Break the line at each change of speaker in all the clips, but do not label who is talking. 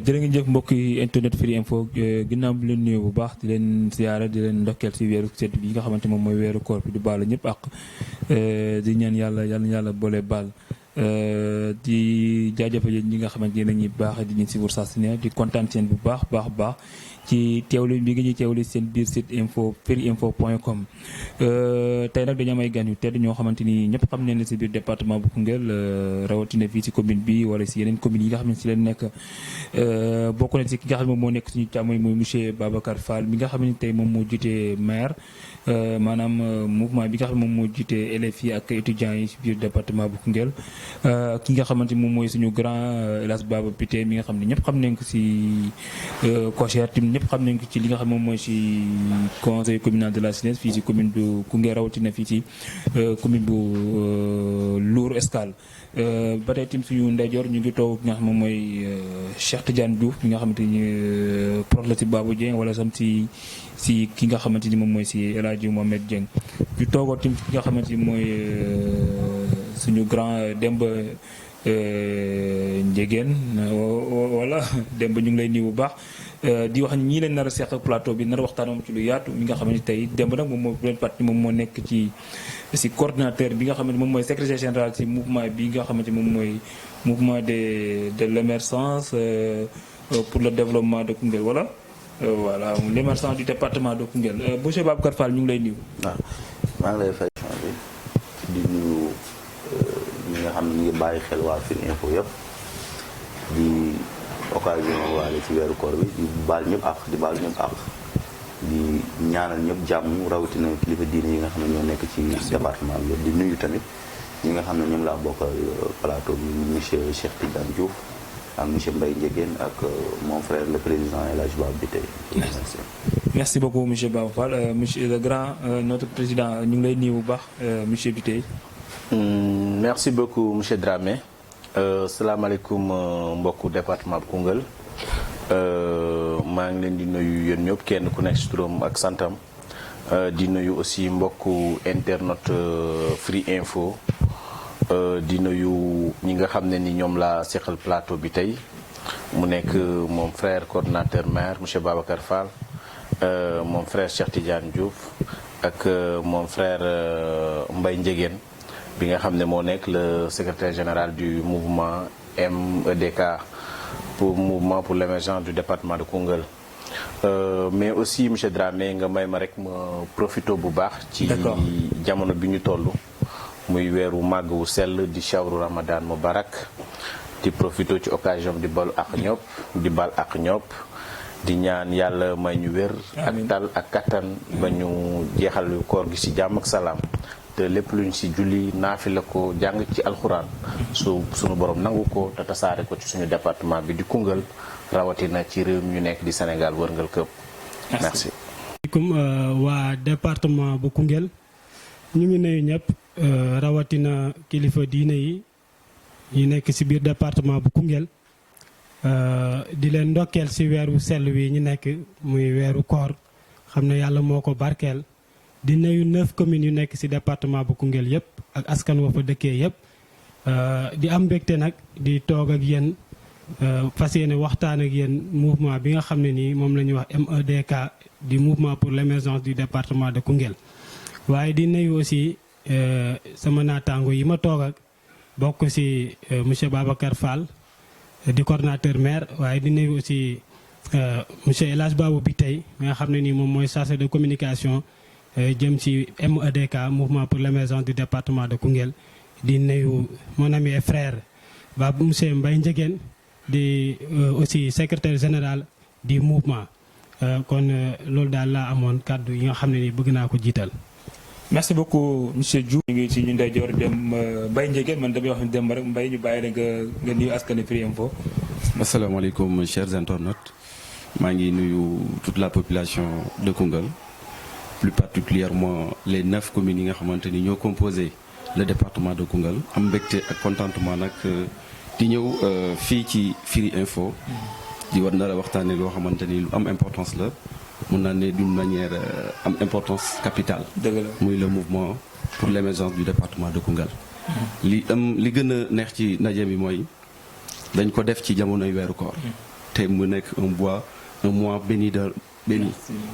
jërë ngeen jëf mbokk yi internet Firi Info ginnaaw bi leen nuyu bu baax di leen siyaara di leen ndokkeel si weeru set bi nga xamante moom mooy weeru koor bi di baalu ñëpp ak di ñaan yàlla boole baal di jaajëfal yéen ñi nga xamante ne ñuy baax di ñu si saa su ne di kontaan seen bu baax ci teewlu bi nga ñuy teewlu seen biir site info firiinfo.com tey nag dañu am ay gan yu tedd ñoo xamante ni ñëpp xam nañ ne si biir département bu Koungheul rawatina fii si commune bi wala si yeneen communes yi nga xam ne si leen nekk bokk nañ si ki nga xam ne moom moo nekk suñu càmmoñ mooy monsieur Babacar Fall mi nga xam ne tey moom moo jiite maire maanaam mouvement bi nga xam ne moom moo jiite élèves yi ak étudiants yi si biir département bu Koungheul ki nga xamante moom mooy suñu grand El Hadj Baba Bitèye mi nga xam ne ñëpp xam nañ ko si COJER ñëpp xam nañ ko ci li nga xam moom mooy si conseil communal de la jeunesse fii si commune bu Koungheul rawatina fii ci commune bu Lour Escale ba tey tim suñu ndeyjoor ñu ngi toog nga xam moom mooy Cheikh Tidiane Diouf mi nga xamante ni prof la si Babou Dieng wala sam si ki nga xamante ni moom mooy si El Hadji Mohamed Dieng ñu toogoo tim ki nga xamante ni mooy suñu grand Demba Ndiégène wala Demba ñu ngi lay nuyu bu baax di wax ñii leen nar a seq plateau bi nar a waxtaan moom ci lu yaatu mi nga xamante ni tey Demba nag moom moo leen parti moom moo nekk ci si coordinateur bi nga xamante moom mooy secrétaire général si mouvement bi nga xamante moom mooy mouvement de l'émergence pour le développement de Koungheul voilà l'émergence du département de Koungheul monsieur Babacar Fall ñu ngi lay nuyu.
waaw maa ngi lay fay bi di nuyu ñi nga xam ne ñu ngi bàyyi xel waa Firi Info yëpp di occasion waale ci weeru koor bi di baal ñëpp àq di ñaanal ñëpp jàmm rawatina kilifa diine yi nga xam ne ñoo nekk ci département bi di nuyu tamit ñi nga xam ne ñoom laa bokkal plateau bi monsieur Cheikh Tidiane Diouf ak monsieur Mbaye Ndiégène ak mon frère le président El Hadj Baba Bitèye.
Merci beaucoup monsieur Baba Fall monsieur le grand notre président ñu ngi lay nuyu bu baax monsieur Bitèye.
Merci beaucoup monsieur Dramé. Salaamaaleykum mbokku département bu Koungheul maa ngi leen di nuyu yéen ñëpp kenn ku nekk si turam ak santam di nuyu aussi mbokku internet Firi Info di nuyu ñi nga xam ne ni ñoom laa seqal plateau bi tey mu nekk mon frère coordonnateur maire monsieur Babacar Fall mon frère Cheikh Tidiane Diouf ak mon frère Mbaye Ndiégène bi nga xam ne moo nekk le secrétaire général du mouvement MEDK pour mouvement pour l'émergence du département de Koungheul mais aussi monsieur Dramé nga may ma rek ma profito bu baax ci jamono bi ñu toll muy weeru màgg wu sell di shawru Ramadan Mubarak di profito ci occasion di balu ak ñëpp di bal ak ñëpp di ñaan yàlla may ñu wér ak tal ak kattan ba ñu jeexal koor gi ci jàmm ak salaam te lépp luñ ci julli naafi la ko jàng ci alxuraan suñu borom nangu ko te tasaare ko ci suñu département bi di Koungheul rawatina ci réew mi ñu nekk di Sénégal wërngal këpp merci.
waa département bu Koungheul ñu ngi nuyu ñëpp rawatina kilifa diine yi nekk ci biir département bu Koungheul di leen ndokkeel ci weeru sell wi ñu nekk muy weeru koor xam ne yàlla moo ko barkeel. di nuyu 9 communes yu nekk ci département bu Koungheul yëpp ak askan wa fa dëkkee yëpp di am mbégte nag di toog ak yéen fas yéene waxtaan ak yéen mouvement bi nga xam ne nii moom la ñuy wax MEDK di mouvement pour l'émergence du département de Koungheul. waaye di nuyu aussi sama naataango yi ma toog ak bokk ci monsieur Babacar Fall di coordonnateur maire waaye di nuyu aussi monsieur El Hadj Baba Bitèye mi nga xam ne nii moom mooy chargé de communication. jëm ci MEDK mouvement pour l'émergence du département de Koungheul di nuyu mon ami et frère monsieur Mbaye Ndiégène di aussi secrétaire général du mouvement kon loolu daal laa amoon kàddu yi nga xam ne ni bëgg naa ko jiital.
merci beaucoup monsieur Diouf. ñu ngi ci ñu ndeyjoor dem Mbaye Ndiéguène man damay wax ni dem rek Mbaye ñu bàyyi la nga nuyu askan wi Firi Info.
asalaamaaleykum chers internautes maa ngi nuyu toute la population de Koungheul plus particulièrement les 9 communes yi nga xamante ni ñoo composé le département de Koungheul am mbégte ak contentement nag di ñëw fii ci Firi Info di war na la waxtaanee loo xamante ni lu am importance la mun naa ne d'une manière am importance capitale.
dëgg la
muy le mouvement pour l'émergence du département de Koungheul. li gën a neex ci ndaje bi mooy dañ ko def ci jamonoy weeru koor. te mu nekk un mois béni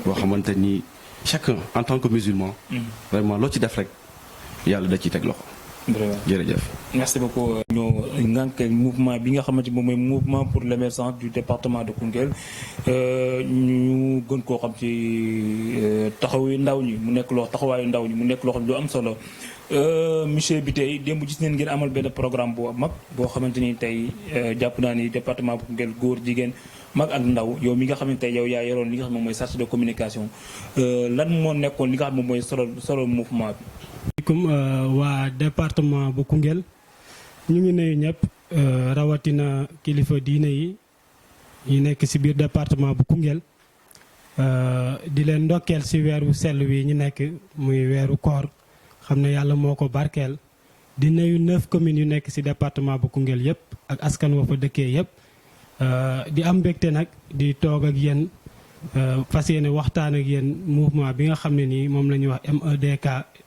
boo xamante ni chacun en tant que musulman. vraiment loo ci def rek yàlla da ciy teg loxo. jërëjëf.
merci beaucoup. ñoo ngànk mouvement bi nga xamante moom mooy mouvement pour l'émergence du département de Koungheul ñu gën koo xam ci taxawu ndaw ñi mu nekk loo taxawaayu ndaw ñi mu nekk loo xam lu am solo monsieur bi tey démb gis neen ngeen amal benn programme bu mag boo xamante ni tey jàpp naa ni département bu Koungheul góor jigéen mag ak ndaw yow mi nga xam ne tey yow yaa yoroon li nga xam ne moom mooy chargé de communication lan moo nekkoon li nga xam ne moom mooy solo mouvement bi.
waa département bu Koungheul ñu ngi nuyu ñëpp rawatina kilifa diine yi nekk ci biir département bu Koungheul di leen ndokkeel ci weeru sell wi ñu nekk muy weeru koor xam ne yàlla moo ko barkeel di nuyu 9 communes yu nekk ci département bu Koungheul yëpp ak askan wa fa dëkkee yëpp di am mbégte nag di toog ak yéen fas yéene waxtaan ak yéen mouvement bi nga xam ne nii moom la ñuy wax MEDK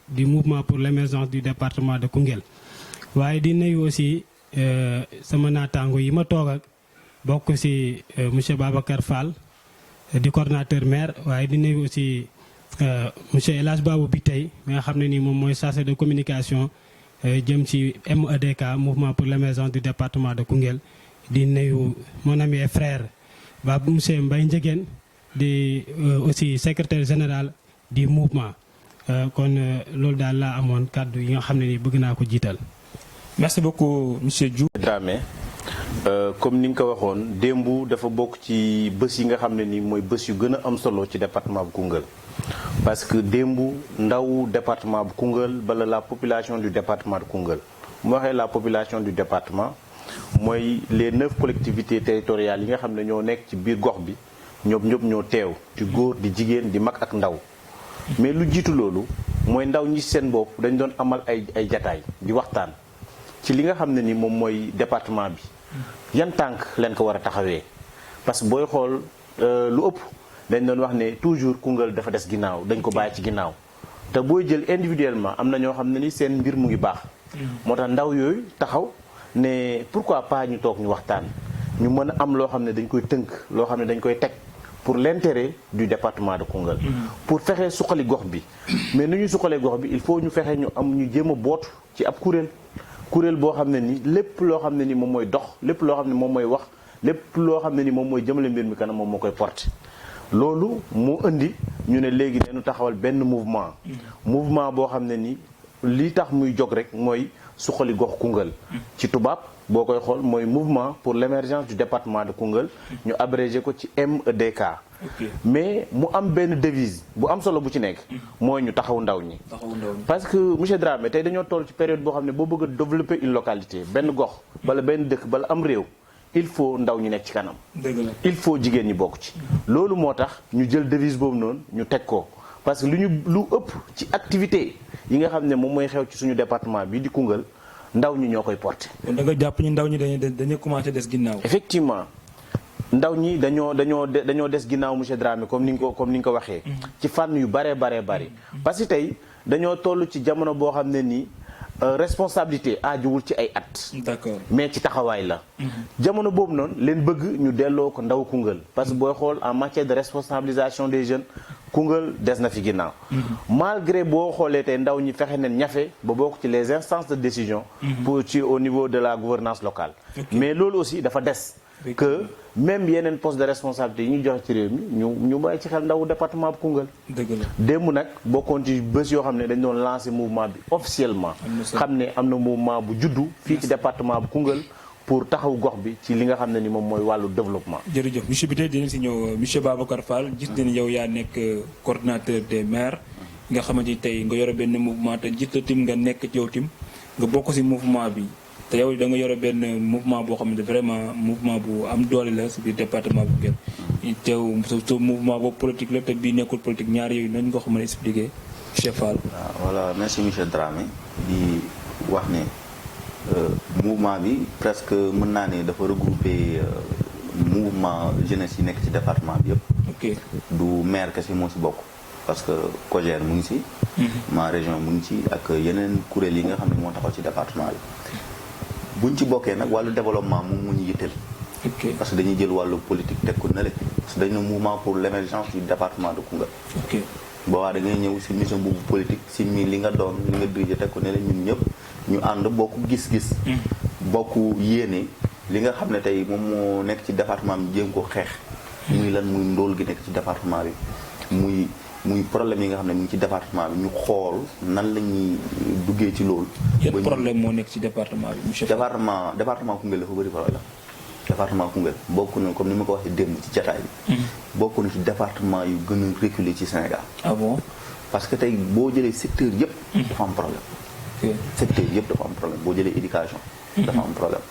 du mouvement pour l'émergence du département de Koungheul waaye di nuyu aussi sama naataango yi ma toog ak bokk ci monsieur Babacar Fall di coordonnateur maire waaye di nuyu aussi monsieur El Hadj Babou Biteye mi nga xam ne nii moom mooy chargé de communication jëm ci MEDK mouvement pour l'émergence du département de Koungheul di nuyu mon ami et frère monsieur Mbaye Ndiéguène di aussi secrétaire général du mouvement kon loolu daal laa amoon kàddu yi nga xam ne ni bëgg naa ko jiital.
merci beaucoup monsieur Diouf.
Dramé comme ni nga ko waxoon démb dafa bokk ci bés yi nga xam ne ni mooy bés yu gën a am solo ci département bu Koungheul parce que démb ndaw département bu Koungheul bala la population du département de Koungheul mu waxee la population du département mooy les 9 collectivités territoriales yi nga xam ne ñoo nekk ci biir gox bi ñoom ñëpp ñoo teew di góor di jigéen di mag ak ndaw mais lu jiitu loolu mooy ndaw ñi seen bopp dañ doon amal ay jataay di waxtaan ci li nga xam ne ni moom mooy département bi yan tànk leen ko war a taxawee parce que booy xool lu ëpp dañ doon wax ne toujours Koungheul dafa des ginnaaw dañ ko bàyyi ci ginnaaw te booy jël individuellement am na ñoo xam ne ni seen mbir mu ngi baax moo tax ndaw yooyu taxaw ne pourquoi pas ñu toog ñu waxtaan ñu mën a am loo xam ne dañ koy tënk loo xam ne dañ koy teg pour l'intérêt du département de Koungheul pour fexe suqali gox bi mais nu ñu suqalee gox bi il faut ñu fexe ñu jéem a bootu ci ab kuréel boo xam ne ni lépp loo xam ne ni moom mooy dox lépp loo xam ne moom mooy wax lépp loo xam ne ni moom mooy jëmale mbir mi kanam moom moo koy porter loolu moo indi ñu ne léegi dañu taxawal benn mouvement boo xam ne ni li tax muy jóg rek mooy suqali gox Koungheul ci tubaab boo koy xool mooy mouvement pour l'émergence du département de Koungheul ñu abrégé ko ci MEDK mais mu am benn devise bu am solo bu ci nekk mooy ñu taxaw ndaw ñi parce que monsieur Dramé tey dañoo toll ci période boo xam ne boo bëgg a développer une localité benn gox bala benn dëkk bala am réew il faut ndaw ñi nekk ci kanam il faut jigéen ñi bokk ci loolu moo tax ñu jël devise boobu noonu ñu teg ko parce que lu ëpp ci activité yi nga xam ne moom mooy xew ci suñu département bi di Koungheul ndaw ñi ñoo koy porté.
kon da nga jàpp ni ndaw ñi dañuy commencé des ginnaaw.
effectivement ndaw ñi dañoo des ginnaaw monsieur Dramé comme ni nga ko waxee. ci fànn yu bare parce que tey dañoo toll ci jamono boo xam ne nii responsabilité aajuwul ci ay at.
d'accord
mais ci taxawaay la. jamono boobu noonu leen bëgg ñu delloo ko ndaw Koungheul parce que booy xool en matière de responsabilisation des jeunes Koungheul des na fi ginnaaw. malgré boo xoolee tey ndaw ñi fexe nañ ñafe ba bokk ci les instances de décision. pour ci au niveau de la gouvernance locale. mais loolu aussi dafa des. que même yeneen poste de responsabilité yi ñu joxe ci réew mi ñu bàyyi ci xel ndawu département bu Koungheul.
dëgg la
démb nag bokkoon ci bés yoo xam ne dañ doon lancer mouvement bi officiellement. xam ne am na mouvement bu juddu fii ci département bu Koungheul pour taxaw gox bi ci li nga xam ne ni moom mooy wàllu développement.
jërëjëf monsieur bi tey dinañ si ñëw monsieur Babacar Fall gis nañu yow yaa nekk coordinateur des maires nga xamante ni tey nga yore benn mouvement te jiite tim nga nekk ci yow tim nga bokk si mouvement bi te yow da nga yore benn mouvement boo xamante vraiment mouvement bu am doole la si biir département bu Koungheul teew sa mouvement boobu politique la te bii nekkul politique ñaar yooyu nañ nga ko mën a expliquer Cheikh Fall.
waaw voilà merci monsieur Dramé di wax ne mouvement bi presque mën naa ne dafa regrouper mouvement jeunesse yi nekk ci département bi yëpp.
ok
du maire kese moo ci bokk parce que COJER mu ngi ci. ma région mu ngi ci ak yeneen kuréel yi nga xam ne moo taxaw ci département bi. buñ ci bokkee nag wàllu développement moom mu ñu yitteel.
ok
parce que dañuy jël wàllu politique teg ko na le parce que dañu ne mouvement pour l' émergence du département de Koungheul.
ok
boobaa da ngay ñëw si mission boobu politique si mi li nga doon li nga dirigé teg ko ne la ñun ñëpp ñu ànd bokk gis-gis. bokk yéene li nga xam ne tey moom moo nekk ci département bi jéem ko xeex. muy lan muy ndóol gi nekk ci département bi muy problème yi nga xam ne mu ngi ci département bi ñu xool nan la ñuy duggee ci loolu.
yan problème moo nekk ci département bi monsieur Fall.
département Koungheul dafa bëri problème. département Koungheul bokk na comme ni ma ko waxee démb ci jataay bi. bokk na ci département yu gën a reculé ci Sénégal.
ah bon
parce que tey boo jëlee secteur yëpp. dafa am problème. secteur yëpp dafa am problème boo jëlee éducation. dafa am problème.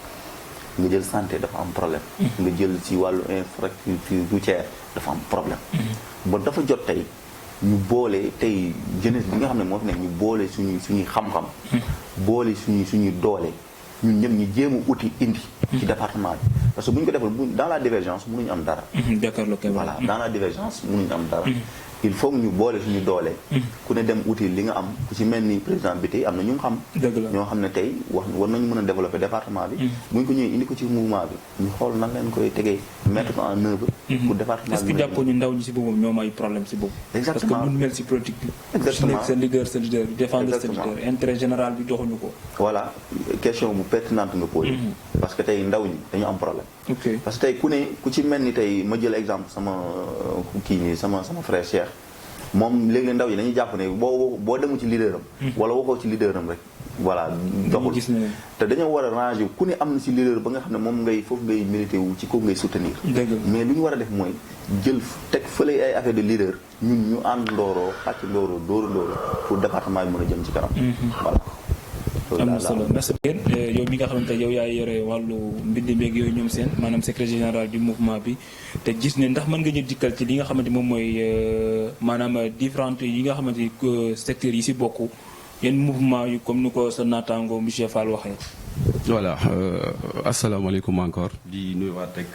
nga jël santé dafa am problème. nga jël ci wàllu infrastructure routière dafa am problème. ba dafa jot tey ñu boole tey jeunesse bi nga xam ne moo fi nekk ñu boole suñuy xam-xam. boole suñuy doole ñun ñëpp ñu jéem a uti indi. ci département bi parce que bu ñu ko defal dans la divergence mënuñu am dara.
d'accord ok
voilà dans la divergence mënuñu am dara. il faut ñu boole suñu doole. ku ne dem uti li nga am ku ci mel ni président bi tey am na ñu xam.
dëgg la
ñoo xam ne tey war nañu mën a développer département bi. bu ñu ko ñëwee indi ko ci mouvement bi ñu xool nan leen koy tegee mettre ko en œuvre. pour département
est-ce que jàppoo ñu ndaw ñi si boppam ñoom ay problème si boppam.
exactement
parce que mun mel si politique bi.
exactement
sa leader défendre sa leader intérêt général bi doxuñu ko.
voilà question bu pertinente nga posé. parce que tey ndaw ñi dañu am problème.
ok
parce que tey ku ci mel ni tey ma jël exemple sama kii nii sama frère Cheikh moom léegi ndaw yi dañuy jàpp ne boo demu ci leader am. wala waxoo ci leader am rek. voilà doxul te dañoo war a ranger ku ne am na ci leader ba nga xam ne moom ngay foofu ngay milité wu ci kooku ngay soutenir. mais lu ñu war a def mooy jël teg fële ay affaire de leader ñun ñu ànd ndooroo xàcc ndooroo dóoru ndooroo pour département bi mën a jëm ci kanam. voilà.
am na solo merci yow mi nga xamante yow yaay yore wàllu mbind meeg yooyu ñoom seen maanaam secrétaire général du mouvement bi te gis ne ndax mën nga ñu dikkal ci li nga xamante moom mooy maanaam différentes yi nga xamante secteurs yi si bokk yenn mouvement yu comme ni ko sa naataango monsieur Fall waxee.
voilà asalaamaaleykum encore di nuyuwaat rek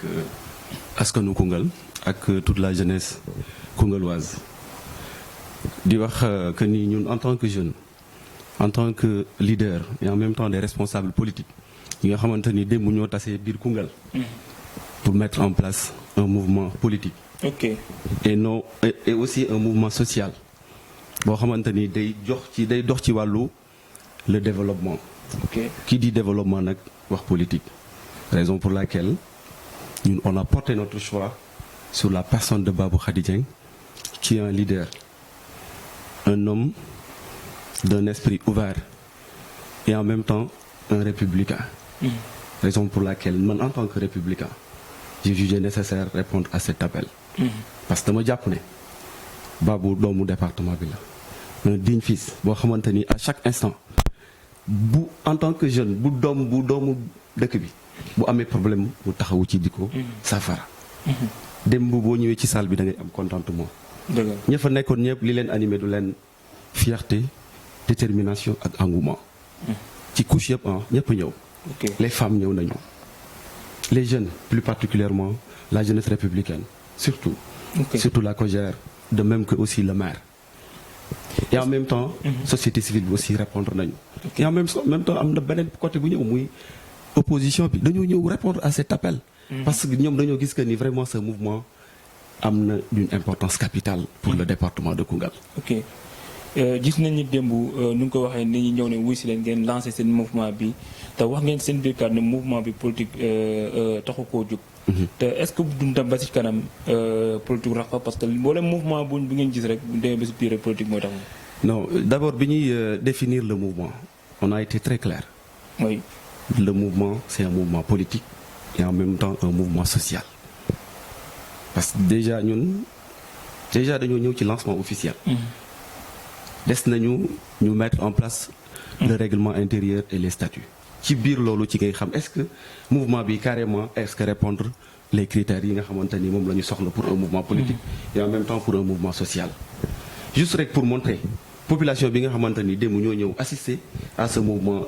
askanu Koungheul ak toute la jeunesse koungheulloise di wax que ni ñun en tant que jeune. en tant que leader et en même temps des responsables politiques yi nga xamante ni démb ñoo tasee biir Koungheul pour mettre en place un mouvement politique.
ok
et aussi un mouvement social boo xamante ni day dox ci wàllu le développement.
ok
qui dit développement nag wax politique. raison pour laquelle ñun on a porté notre choix sur la personne de Babou Khady Dieng qui est un leader, un homme d'un esprit ouvert et en même temps un républicain. Raison pour laquelle man en tant que républicain j'ai jugé nécessaire répondre à cet appel. parce que dama jàpp ne Babou doomu département bi la un digne fils boo xamante ni à chaque instant bu en tant que jeune bu doomu dëkk bi bu amee problème bu taxawu ci di ko saafara. démb boo ñëwee ci salle bi da ngay am contentement. ña fa nekkoon ñëpp li leen animé du leen fierté détermination ak engouement. ci couche yëpp ñëpp ñëw. les femmes ñëw nañu. les jeunes plus particulièrement la jeunesse républicaine surtout. surtout la COJER de même que aussi le maire. et en même temps. société civile bi aussi répondre nañu. et en même temps am na beneen côté bu ñëw muy opposition bi dañoo ñëw répondre à cet appel. parce que ñoom dañoo gis que ni vraiment ce mouvement am na d'une importance capitale pour le département de Koungheul.
ok gis nañ ni démb nu nga ko waxee nit ñi ñëw ne wuy si leen ngeen lancé seen mouvement bi te wax ngeen seen biir kàddu ne mouvement bi politique taxu koo jóg. te est-ce que duñ dem ba si kanam politique rax fa parce que mboolem mouvement bu ngeen gis rek bu demee ba si biir politique mooy tax.
non d'abord bi ñuy définir le mouvement on a été très clair.
oui.
le mouvement c'est un mouvement politique et en même temps un mouvement social. parce que déjà dañoo ñëw ci lancement officiel. des nañu ñu mettre en place le règlement intérieur et les statuts ci biir loolu ci ngay xam est-ce que mouvement bi carrément est-ce que répondre les critères yi nga xamante ni moom la ñu soxla pour un mouvement politique et en même temps pour un mouvement social. Juste rek pour montrer population bi nga xamante ni démb ñoo ñëw assister à ce mouvement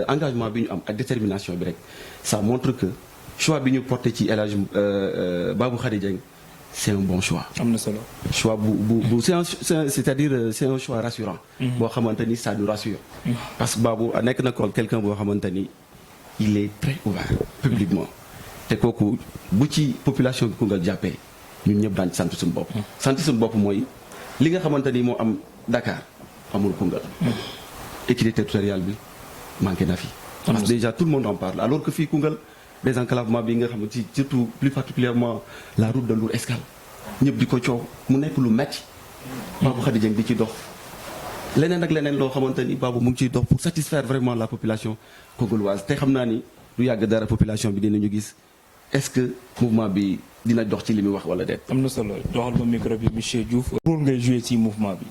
engagement bi ñu am ak détermination bi rek ça montre que choix bi ñu porté ci El Hadj Babou Khady Dieng c'est un bon choix.
am na solo
choix c'est-à-dire c'est un choix rassurant. boo xamante ni ça nous rassure. parce que Babou nekk na ko quelqu'un boo xamante ni il est très ouvert publiquement te kooku bu ci population bi Koungheul jàppee ñun ñëpp daañu sant suñu bopp. sant suñu bopp mooy li nga xamante ni moo am Dakar amul Koungheul. équité territoriale bi manqué na fi. parce que déjà tout le monde en parle alors que fii Koungheul désenclavement bi nga xam ci surtout plus particulièrement la route de Lour Escale ñëpp di ko coow mu nekk lu metti Babou Khady Dieng di ci dox leneen ak leneen loo xamante ni Babou mu ngi ciy dox pour satisfaire vraiment la population koungheulloise te xam naa ni lu yàgg dara population bi dinañu gis est-ce que mouvement bi dina dox ci li muy wax wala déet.
am na solo doxal ba micro bi monsieur Diouf. rôle ngay joué ci mouvement bi.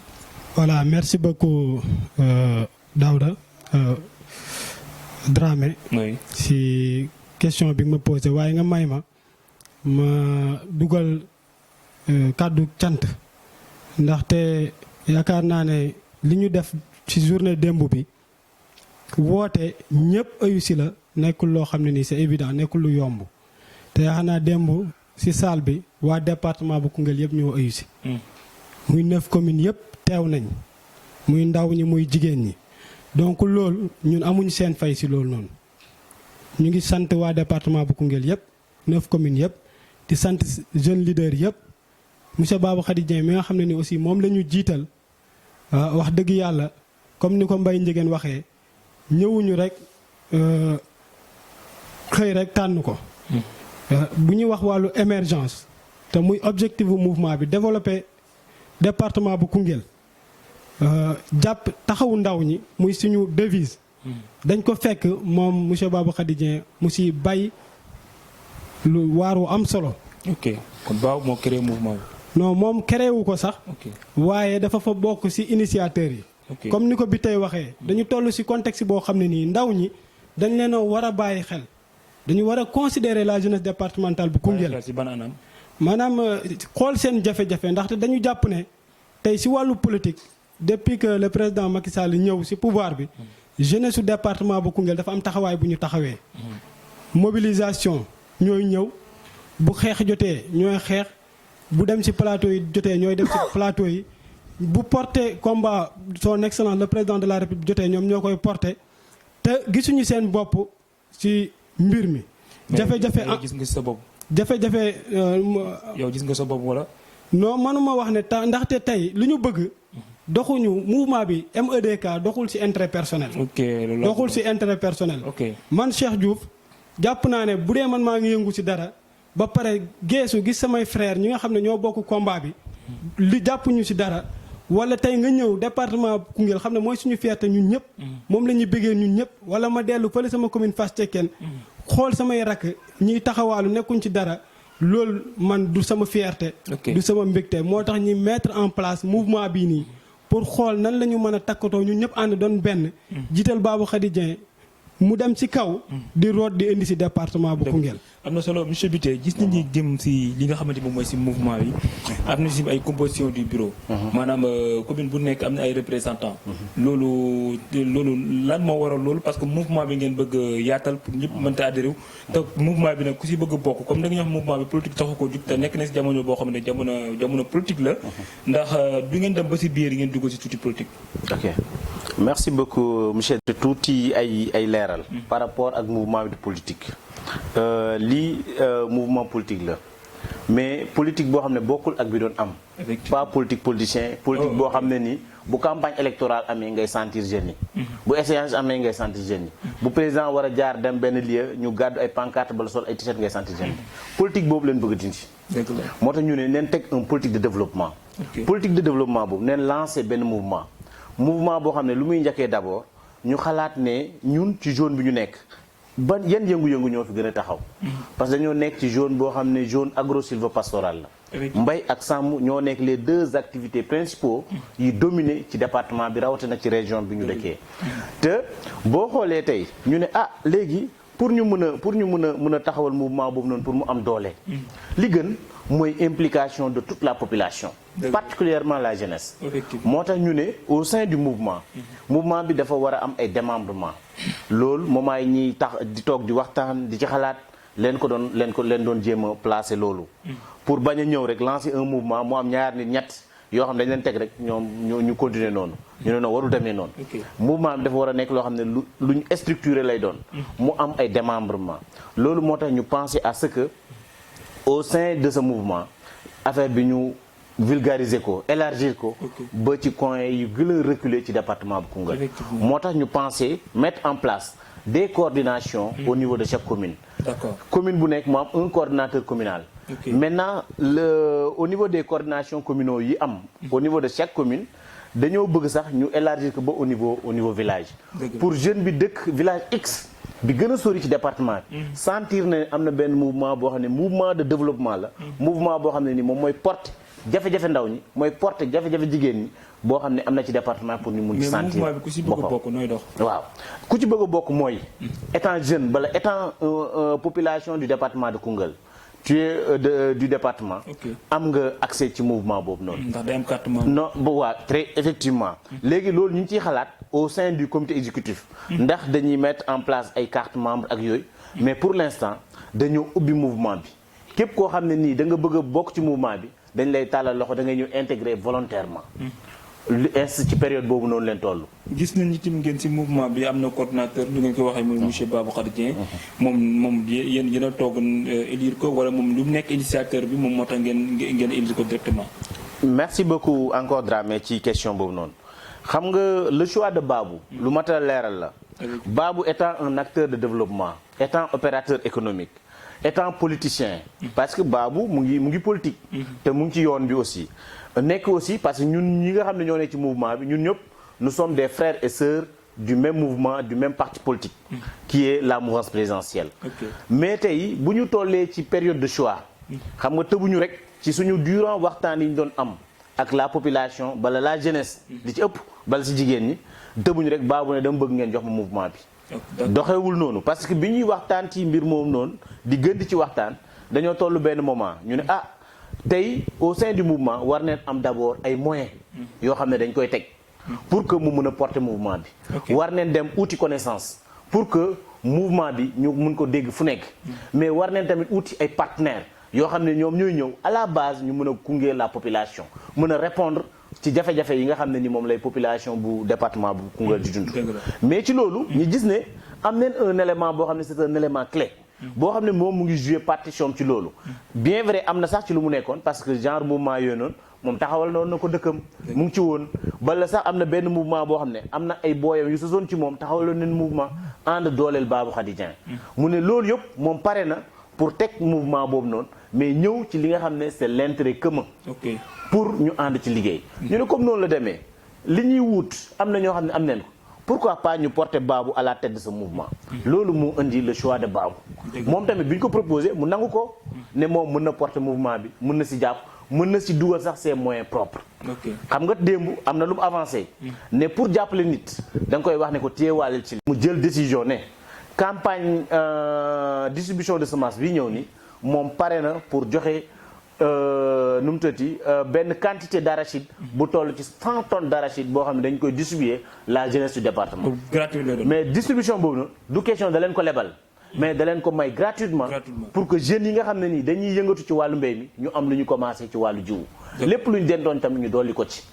voilà merci beaucoup Daouda Dramé.
oui
si question bi nga ma posé waaye nga may ma dugal kàddu cant ndaxte yaakaar naa ne li ñu def ci journée démb bi woote ñëpp ayusi la nekkul loo xam ne nii c'est évident nekkul lu yomb te yaakaar naa démb ci salle bi waa département bu Koungheul yëpp ñoo ayusi muy 9 communes yëpp teew nañ muy ndaw ñi muy jigéen ñi donc loolu ñun amuñ seen fay ci loolu noonu ñu ngi sant waa département bu Koungheul yëpp 9 communes yëpp di sant jeunes leaders yëpp monsieur Babou Khady Dieng mi nga xam ne ni aussi moom la ñu jiital wax dëgg yàlla comme ni ko Mbaye Ndiéguène waxee ñëwuñu rek xëy rek tànn ko. bu ñuy wax wàllu émergence te muy objectif bu mouvement bi développer département bu Koungheul jàpp taxawu ndaw ñi muy suñu devise. dañ ko fekk moom monsieur Babou Khady Dieng mu si bay lu waaru am solo.
ok kon Babou moo créé mouvement bi.
non moom créé wu ko sax.
ok
waaye dafa fa bokk ci initiateurs yi.
ok
comme ni ko bi tey waxee. dañu toll ci contexte boo xam ne nii ndaw ñi dañ leen a war a bàyyi xel. dañu war a considérer la jeunesse départementale bu Koungheul.
ci ban anam.
maanaam xool seen jafe-jafe ndaxte dañu jàpp ne tey ci wàllu politique depuis que le président Macky Sall ñëw ci pouvoir bi. jeunesse su département bu Koungheul dafa am taxawaay bu ñu taxawee. mobilisation ñooy ñëw bu xeex jotee ñooy xeex bu dem ci plateau yi jotee ñooy dem ci plateau yi bu porter combat son excellence le président de la république jotee ñoom ñoo koy porter te gisuñu seen bopp ci mbir mi. jafe-jafe
yow gis nga sa bopp.
jafe-jafe.
yow gis nga sa bopp wala.
non manuma wax ne ndaxte tey lu ñu bëgg. doxuñu mouvement bi MEDK doxul ci intérêt personnel.
ok
doxul ci intérêt personnel.
ok man
Cheikh Diouf jàpp naa ne bu dee man maa ngi yëngu ci dara ba pare geesu gis samay frère ñi nga xam ne ñoo bokk combat bi. li jàppuñu ci dara. wala tey nga ñëw département Koungheul xam ne mooy suñu fierté ñun ñëpp. moom la ñuy bëggee ñun ñëpp. wala ma dellu fële sama commune Fass Cekkeen xool samay rakk ñiy taxawaalu nekkuñ ci dara. loolu man du sama fierté. du sama mbégte moo tax ñi mettre en place mouvement bii nii. pour xool nan la ñu mën a takkatoo ñun ñëpp ànd doon benn. jiital Babou Khady Dieng mu dem ci kaw. di root di indi ci département bu Koungheul.
am na solo monsieur Biteye gis nañu jëm ci li nga xamante moom mooy ci mouvement bi. am na ci ay composition du bureau. maanaam commune bu nekk am na ay représentants. loolu lan moo waral loolu parce que mouvement bi ngeen bëgg yaatal pour ñëpp mënta adhéré wu. te mouvement bi nag ku ci bëgg bokk comme da nga wax mouvement bi politique taxu ko jug te nekk na ci jamono boo xam ne jamono politique la. ndax du ngeen dem ba ci biir ngeen dugg ci tuuti politique.
ok merci beaucoup monsieur. tuuti ay leeral. par rapport ak mouvement bi de politique. lii mouvement politique la mais politique boo xam ne bokkul ak bi doon am. pas politique politicien. politique boo xam ne ni bu campagne électorale amee ngay sentir jeunes yi. bu échéance amee ngay sentir jeunes yi. bu président war a jaar dem benn lieu ñu gàddu ay pancarte bala sol ay t-shirt ngay sentir jeunes yi. politique boobu leen bëgg a dindi. moo tax ñu ne neen teg un politique de développement. politique de développement boobu neen lancé benn mouvement boo xam ne lu muy njëkkee d'abord ñu xalaat ne ñun ci zone bi ñu nekk.
ban yan yëngu-yëngu ñoo fi gën a taxaw parce que dañoo nekk ci zone boo xam ne zone agro-sylvo-pastorale la mbay ak sàmm ñoo nekk les deux activités principaux yi dominé ci département bi rawatina ci région bi ñu dëkkee te boo xoolee tey ñu ne léegi pour ñu mën a taxawal mouvement boobu noonu pour mu am doole li gën mooy implication de toute la population particulièrement la jeunesse moo tax ñu ne au sein du mouvement bi dafa war a am ay démembrement loolu moment yi ñuy tax di toog di waxtaan di ci xalaat leen doon jéem a placer loolu pour bañ a ñëw rek lancer un mouvement mu am ñaar nit ñett yoo xam ne dañ leen teg rek ñoom ñu continuer noonu ñu ne noonu warul demee noonu mouvement bi dafa war a nekk loo xam ne luñ structuré lay doon mu am ay démembrement loolu moo tax ñu penser à ce que au sein de ce mouvement affaire bi ñu vulgariser ko élargir ko ba ci coin yu gën a reculer ci département bu Koungheul moo tax ñu penser mettre en place des coordinations au niveau de chaque commune commune bu nekk mu am un coordinateur communal maintenant au niveau des coordinations communaux yi am au niveau de chaque commune dañoo bëgg sax ñu élargir ko ba au niveau village pour jeune bi dëkk village X bi gën a sori ci département bi sentir ne am na benn mouvement boo xam ne mouvement de développement la mouvement boo xam ne ni moom mooy porte jafe-jafe ndaw ñi mooy porte jafe-jafe jigéen ñi boo xam ne am na ci département pour ñu mun ci sentir
mouvement bi ku ci bëgg a bokk nooy dox
waaw ku ci bëgg a bokk mooy étant jeune bala étant population du département de Koungheul tu es du département am nga accès ci mouvement boobu noonu
ndax day am carte membre
non bu waa très effectivement léegi loolu ñu ngi ciy xalaat au sein du comité exécutif ndax dañuy mettre en place ay carte membre ak yooyu mais pour l'instant dañoo ubbi mouvement bi képp koo xam ne nii da nga bëgg a bokk ci mouvement bi dañ lay tàllal loxo da ngay ñëw intégrer volontairement ci période boobu noonu leen toll.
gis nañ itam ngeen ci mouvement bi am na coordinateur ñu ngeen ko waxee muy monsieur Babou Khady Dieng moom yéen a toog élire ko wala moom lu mu nekk initiateur bi moom moo tax ngeen élire ko directement.
merci beaucoup encore Dramé ci question boobu noonu xam nga le choix de Babou lu mat a leeral la Babou étant un acteur de développement étant opérateur économique étant politicien parce que Babou mu ngi politique te mu ngi ci yoon bi aussi nekk aussi parce que ñun ñi nga xam ne ñoo nekk ci mouvement bi ñun ñëpp nous sommes des frères et sœurs du même mouvement du même parti politique qui est la mouvance présidentielle mais tey bu ñu tollee ci période de choix xam nga tëbuñu rek ci suñu durant waxtaan yi ñu doon am ak la population bala la jeunesse di ci ëpp bala si jigéen ñi tëbuñu rek Babou ne dama bëgg ngeen jox ma mouvement bi doxewul noonu parce que bi ñuy waxtaan ci mbir moom noonu di gën di ci waxtaan dañoo toll benn moment ñu ne tey au sein du mouvement war neen am d'abord ay moyens yoo xam ne dañ koy teg pour que mu mun a porter mouvement bi war neen dem outil connaissance pour que mouvement bi ñu mun ko dégg fu nekk mais war neen tamit outil ay partenaires yoo xam ne ñoom ñooy ñëw à la base ñu mun a gunge la population mun a répondre ci jafe-jafe yi nga xam ne ni moom lay population bu département bu Koungheul di dund mais ci loolu ñu gis ne am neen un élément boo xam ne c'est un élément clé boo xam ne moom mu ngi jouer partition ci loolu bien vrai am na sax ci lu mu nekkoon parce que genre mouvement yooyu noonu moom taxawal noonu na ko dëkkam mu ngi ci woon bala sax am na benn mouvement boo xam ne am na ay booyam yu sosoon ci moom taxawaloon nañ mouvement ànd dooleel Babou Khady Dieng mu ne loolu yëpp moom pare na pour teg mouvement boobu noonu mais ñëw ci li nga xam ne c'est l'intérêt commun pour ñu ànd ci liggéey ñu ne comme noonu la demee li ñuy wut am na ñoo xam ne am neen ko pourquoi pas ñu porter Babou à la tête de ce mouvement loolu moo indi le choix de Babou moom tamit bi ñu ko proposé mu nangu ko ne moom mën na porter mouvement bi mën na si jàpp mën na si dugal sax ses moyens propres xam nga démb am na lu mu avancé ne pour jàppale nit da nga koy wax ne ko téyewaaleel ci mu jël décision ne campagne distribution de semences bi ñëw ni moom pare na pour joxe nu mu tëddee benn quantité d'arachide bu toll ci 100 tonnes d'arachide boo xam ne dañ koy distribuer la jeunesse du département mais distribution boobu noonu du question da leen ko lebal mais da leen ko may gratuitement pour que jeunes yi nga xam ne nii dañuy yëngatu ci wàllu mbéy mi ñu am lu ñu commencé ci wàllu jiwu lépp lu ñu dendoon tamit ñu dolli ko ci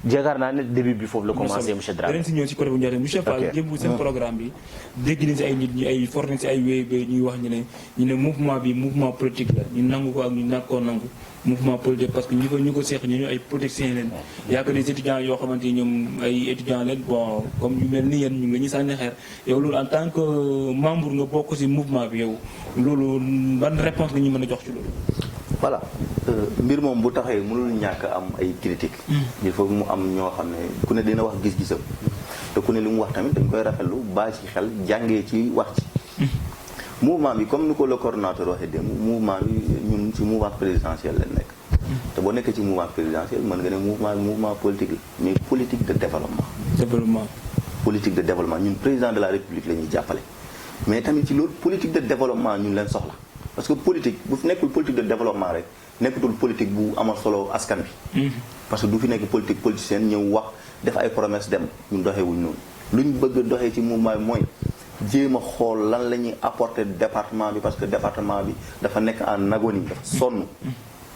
jégaar naa ne début bi foofu la commencé monsieur Dramé
danañ si ñëw si côté bu njëriñ monsieur Fall jëm seen programme bi dégg nañ si ay nit ñi ay forné si ay wéy bay ñuy wax ñu ne mouvement bi mouvement politique la ñu nangu ko ak ñu nàkkoo nangu mouvement politique parce que ñu ko seex ñu ay politiciens leen yaakaar des étudiants yoo xamante ni ñoom ay étudiants leen bon comme ñu mel ni yéen ñu ngi la ñuy sànni xeer yow loolu en tant que membre nga bokk si mouvement bi yow loolu ban réponse nga ñu mën a jox ci loolu
voilà mbir moom bu taxee mënul ñàkk am ay critique il faut mu am ñoo xam ne ku ne dina wax gis-gisam te ku ne li mu wax tamit dañ koy rafetlu baa ci xel jàngee ci wax ci mouvement bi comme ni ko le coordonnateur waxee démb mouvement bi ñun ci mouvement présidentiel lañ nekk. te boo nekkee ci mouvement présidentiel mën nga ne mouvement politique la mais politique de développement. politique de développement ñun président de la république la ñuy jàppale. mais tamit ci loolu politique de développement ñun leen soxla parce que politique bu fi nekkul politique de développement rek nekkatul politique bu amal solo askan bi. parce que du fi nekk politique politicienne ñëw wax def ay promesse dem ñun doxewuñ noonu lu ñu bëgg a doxee ci mouvement bi mooy. jéem a xool lan la ñuy apporter département bi parce que département bi dafa nekk en agonie dafa sonn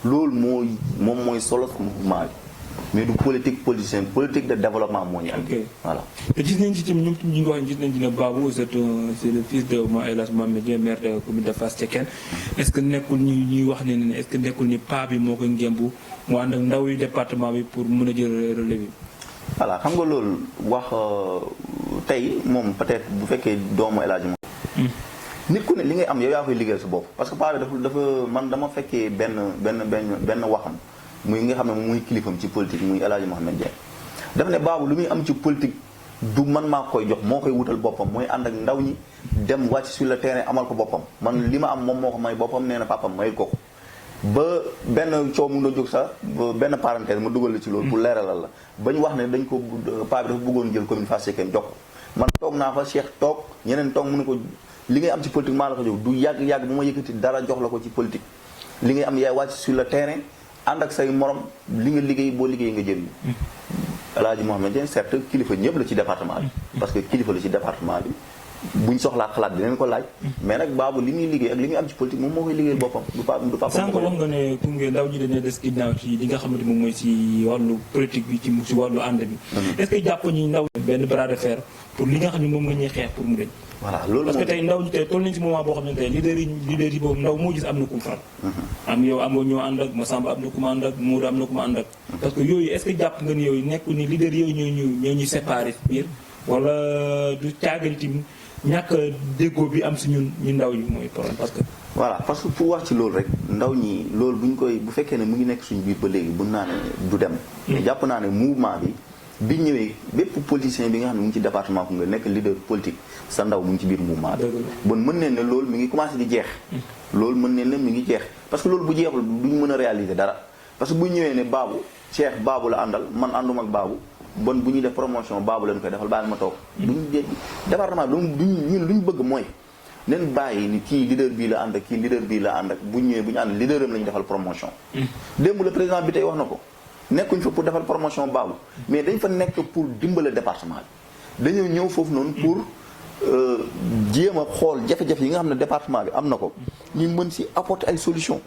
loolu moom mooy solo mouvement bi mais du politique politicienne politique de développement moo ñu andi. voilà
te gis nañ ci tamit ñoom ñu ngi wax gis nañ ci ne Babou c'est le fils de El Hadj Mohamed Dieng maire de commune de Fass Cekkeen est-ce que nekkul ñuy wax ne est-ce que nekkul ni paa bi moo koy ngémbu mu ànd ak ndaw yi département bi pour mën a jël relais bi.
voilà xam nga loolu wax tey moom peut-être bu fekkee doomu El Hadj moom nit ku ne li ngay am yow yaa koy liggéeyal sa bopp parce que paa bi dafa man dama fekkee benn waxam muy nga xam ne muy kilifam ci politique muy El Hadj Mohamed Dieng daf ne Babou lu muy am ci politique du man maa koy jox moo koy wutal boppam mooy ànd ak ndaw ñi dem wàcc sur le terrain amal ko boppam man li ma am moom moo ko may boppam nee na papam mayul ko ba benn coow mu ngi doon jóg sax benn parenthèse ma dugal la ci loolu pour leeralal la ba ñu wax ne dañ ko paa bi dafa bëggoon jël commune Fass Cekkeen jox ko man toog naa fa Cheikh toog ñeneen toog mu ne ko li ngay am ci politique maa la ko jox du yàgg bu ma yëkkati dara jox la ko ci politique li ngay am yaay wàcc sur le terrain ànd ak say morom li nga liggéey boo liggéey nga jël El Hadj Mohamed Dieng certes kilifa ñëpp la ci département bi parce que kilifa la ci département bi buñ soxlaa xalaat dinañ ko laaj mais nag Babou li muy liggéey ak li muy am ci politique moom moo koy liggéeyal boppam du papa
sànq wax nga ne Koungheul ndaw ñi dañoo des ginnaaw ci li nga xamante moom mooy si wàllu politique bi ci wàllu ànd bi est-ce que jàpp ñi ndaw benn bras de fer pour li nga xam ne moom nga ñuy xeex pour mu deñ
voilà loolu
parce que tey ndaw ñi tey toll nañ si moment boo xam ne tey leader yi boobu ndaw moo gis am na ku mu faral am yow am nga ñoo ànd ak Massamba am na ku ma ànd ak Mourou am na ku ma ànd ak parce que yooyu est-ce que jàpp nga ni yooyu nekku ni leader yooyu ñoo ñuy séparé biir wala du caagal tim ñàkk déggoo bi am si ñu ndaw yi mooy problème parce que
voilà parce que pour wax ci loolu rek ndaw ñi loolu bu fekkee ne mu ngi nekk suñu biir ba léegi bu naa ne du dem mais jàpp naa ne mouvement bi ñëwee bépp politicien bi nga xam ne mu ngi ci département ku nga nekk leader politique sa ndaw mu ngi ci biir mouvement bi bon mën neen ne loolu mi ngi commencé di jeex loolu mën neen ne mi ngi jeex parce que loolu bu jeexul duñu mën a réaliser dara parce que bu ñëwee ne Babou Cheikh Babou la àndal man ànduma ak Babou bon bu ñuy def promotion Babou lañu koy defal baal ma toog duñu département ñun lu ñu bëgg mooy nen bàyyi ni kii leader bii la ànd ak kii leader bii la ànd ak bu ñëwee bu ñu ànd leader am la ñu defal promotion démb le président bi tey wax na ko nekkuñ fa pour defal promotion Babou mais dañ fa nekk pour dimbale département bi dañoo ñëw foofu noonu pour jéem a xool jafe-jafe yi nga xam ne département bi am na ko ñu mën si apporter ay solution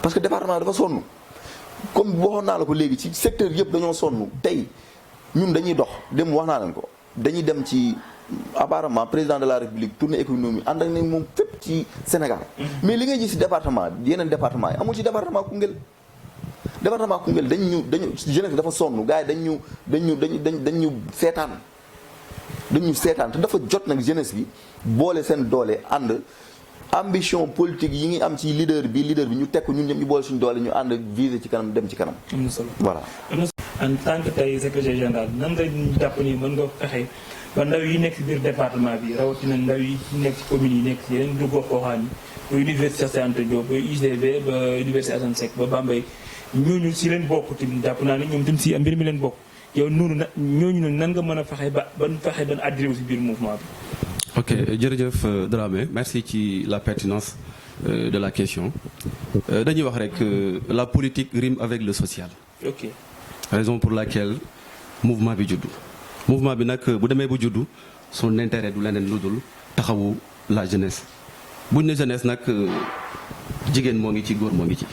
parce que département dafa sonn comme waxoon naa la ko léegi ci secteur yëpp dañoo sonn tey ñun dañuy dox dem wax naa leen ko dañuy dem ci apparemment président de la république tournée économie ànd ak ne moom fépp ci Sénégal mais li ngay gis si département yeneen département yi amul ci département Koungheul dañu jeunesse dafa sonn gars yi dañu seetaan te dafa jot nag jeunesse bi boole seen doole ànd ambition politique yi ngi am ci leader bi ñu tekk ñun ñëpp ñu boole suñu doole ñu ànd viser ci kanam dem ci kanam.
am na solo
voilà.
en tant que tey secrétaire général nan nga jàpp ni mën nga fexe ba ndaw yi nekk ci biir département bi rawatina ndaw yi nekk ci commune yi nekk ci yeneen gox goxaan yi ba université Cheikh Anta Diop ba UGB ba université Assane Seck ba Bambey ñooñu si leen bokk tamit jàpp naa ne ñoom tamit si mbir mi leen bokk yow ñooñu nan nga mën a fexe ba adhéré si biir mouvement bi.
Ok, jërëjëf Dramé, merci ci la pertinence de la question. Dañuy wax rek la politique rime avec le social.
Ok.
Raison pour laquelle mouvement bi juddu. Mouvement bi nag bu demee bu juddu son intérêt du leneen lu dul taxawu la jeunesse. buñ ne jeunesse nag jigéen moo ngi ci góor moo ngi ci.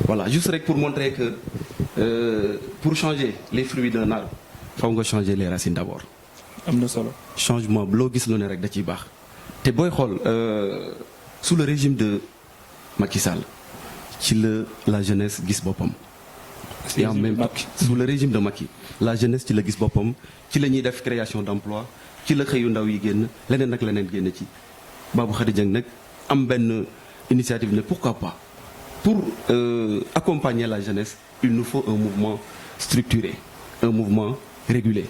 Voilà, juste rek pour montrer que pour changer les fruits d'un arbre, faw nga changer les racines d'abord.
am na solo
changement loo gis lu ne rek da ciy baax te booy xool sous le régime de Macky Sall ci la jeunesse gis boppam. et en même temps sous le régime de Macky la jeunesse ci la gis boppam ci la ñuy def création d'emploi ci la xëyu ndaw yi génn leneen ak leneen génn ci. Babou Khady Dieng nag am benn initiative ne pourquoi pas pour accompagner la jeunesse il nous faut un mouvement structuré un mouvement régulé.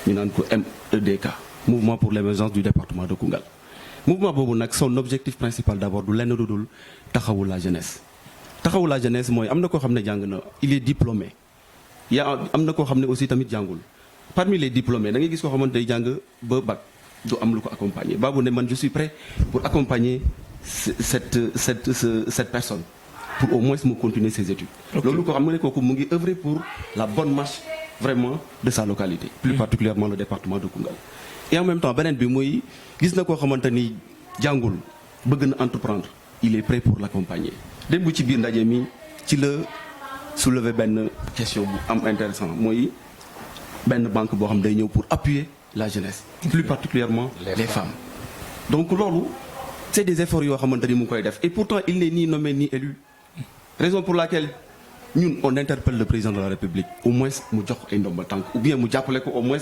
ñu naan ko MEDK mouvement pour l'émergence du département de Koungheul mouvement boobu nag son objectif principal d'abord du lenn lu dul taxawu la jeunesse. taxawu la jeunesse mooy am na koo xam ne jàng na il est diplômé am na koo xam ne aussi tamit jàngul parmi les diplômés da ngay gis koo xamante day jàng ba bac du am lu ko accompagner Babou ne man je suis prêt pour accompagner cette personne pour au moins mu continuer ses études. loolu ko xam nga ne kooku mu ngi œuvrer pour la bonne marche vraiment de sa localité. plus particulièrement le département de Koungheul. et en même temps beneen bi muy gis na koo xamante ni jàngul bëgg na entreprendre il est prêt pour l'accompagner. démb ci biir ndaje mi ci la soulever benn question bu am intéressant mooy benn banque boo xam day ñëw pour appuyer la jeunesse plus particulièrement les femmes. donc loolu c'est des efforts yoo xamante ni mu ngi koy def et pourtant il n'est ni nommé ni élu. raison pour laquelle ñun on interpelle le président de la République au moins mu jox ay ndomba tànk ou bien mu jàppale ko au moins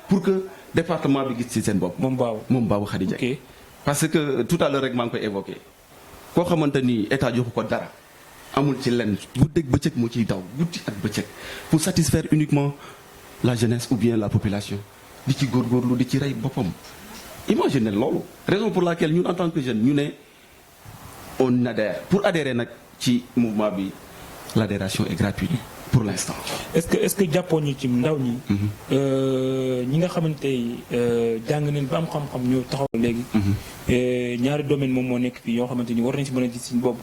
pour que département bi gis ci seen bopp. moom Babou Khady Dieng. parce que tout à l'heure rek maa ngi koy évoqué koo xamante ni état joxu ko dara amul ci lenn guddeeg bëccëg moo ciy daw guddi ak bëccëg pour satisfaire uniquement la jeunesse ou bien la population di ci góorgóorlu di ci rey boppam. imaginez loolu raison pour laquelle ñun en tant que jeune ñu ne on adhère pour adhérer nag ci mouvement bi l'adhération est gratuite pour l'instant.
est-ce que jàppoon ñu ci ndaw ñi. ñi nga xamante jàng nañ ba am xam-xam ñoo taxaw léegi. ñaari domaine moom moo nekk fii yoo xamante ni war nañ si mën a gis suñu bopp.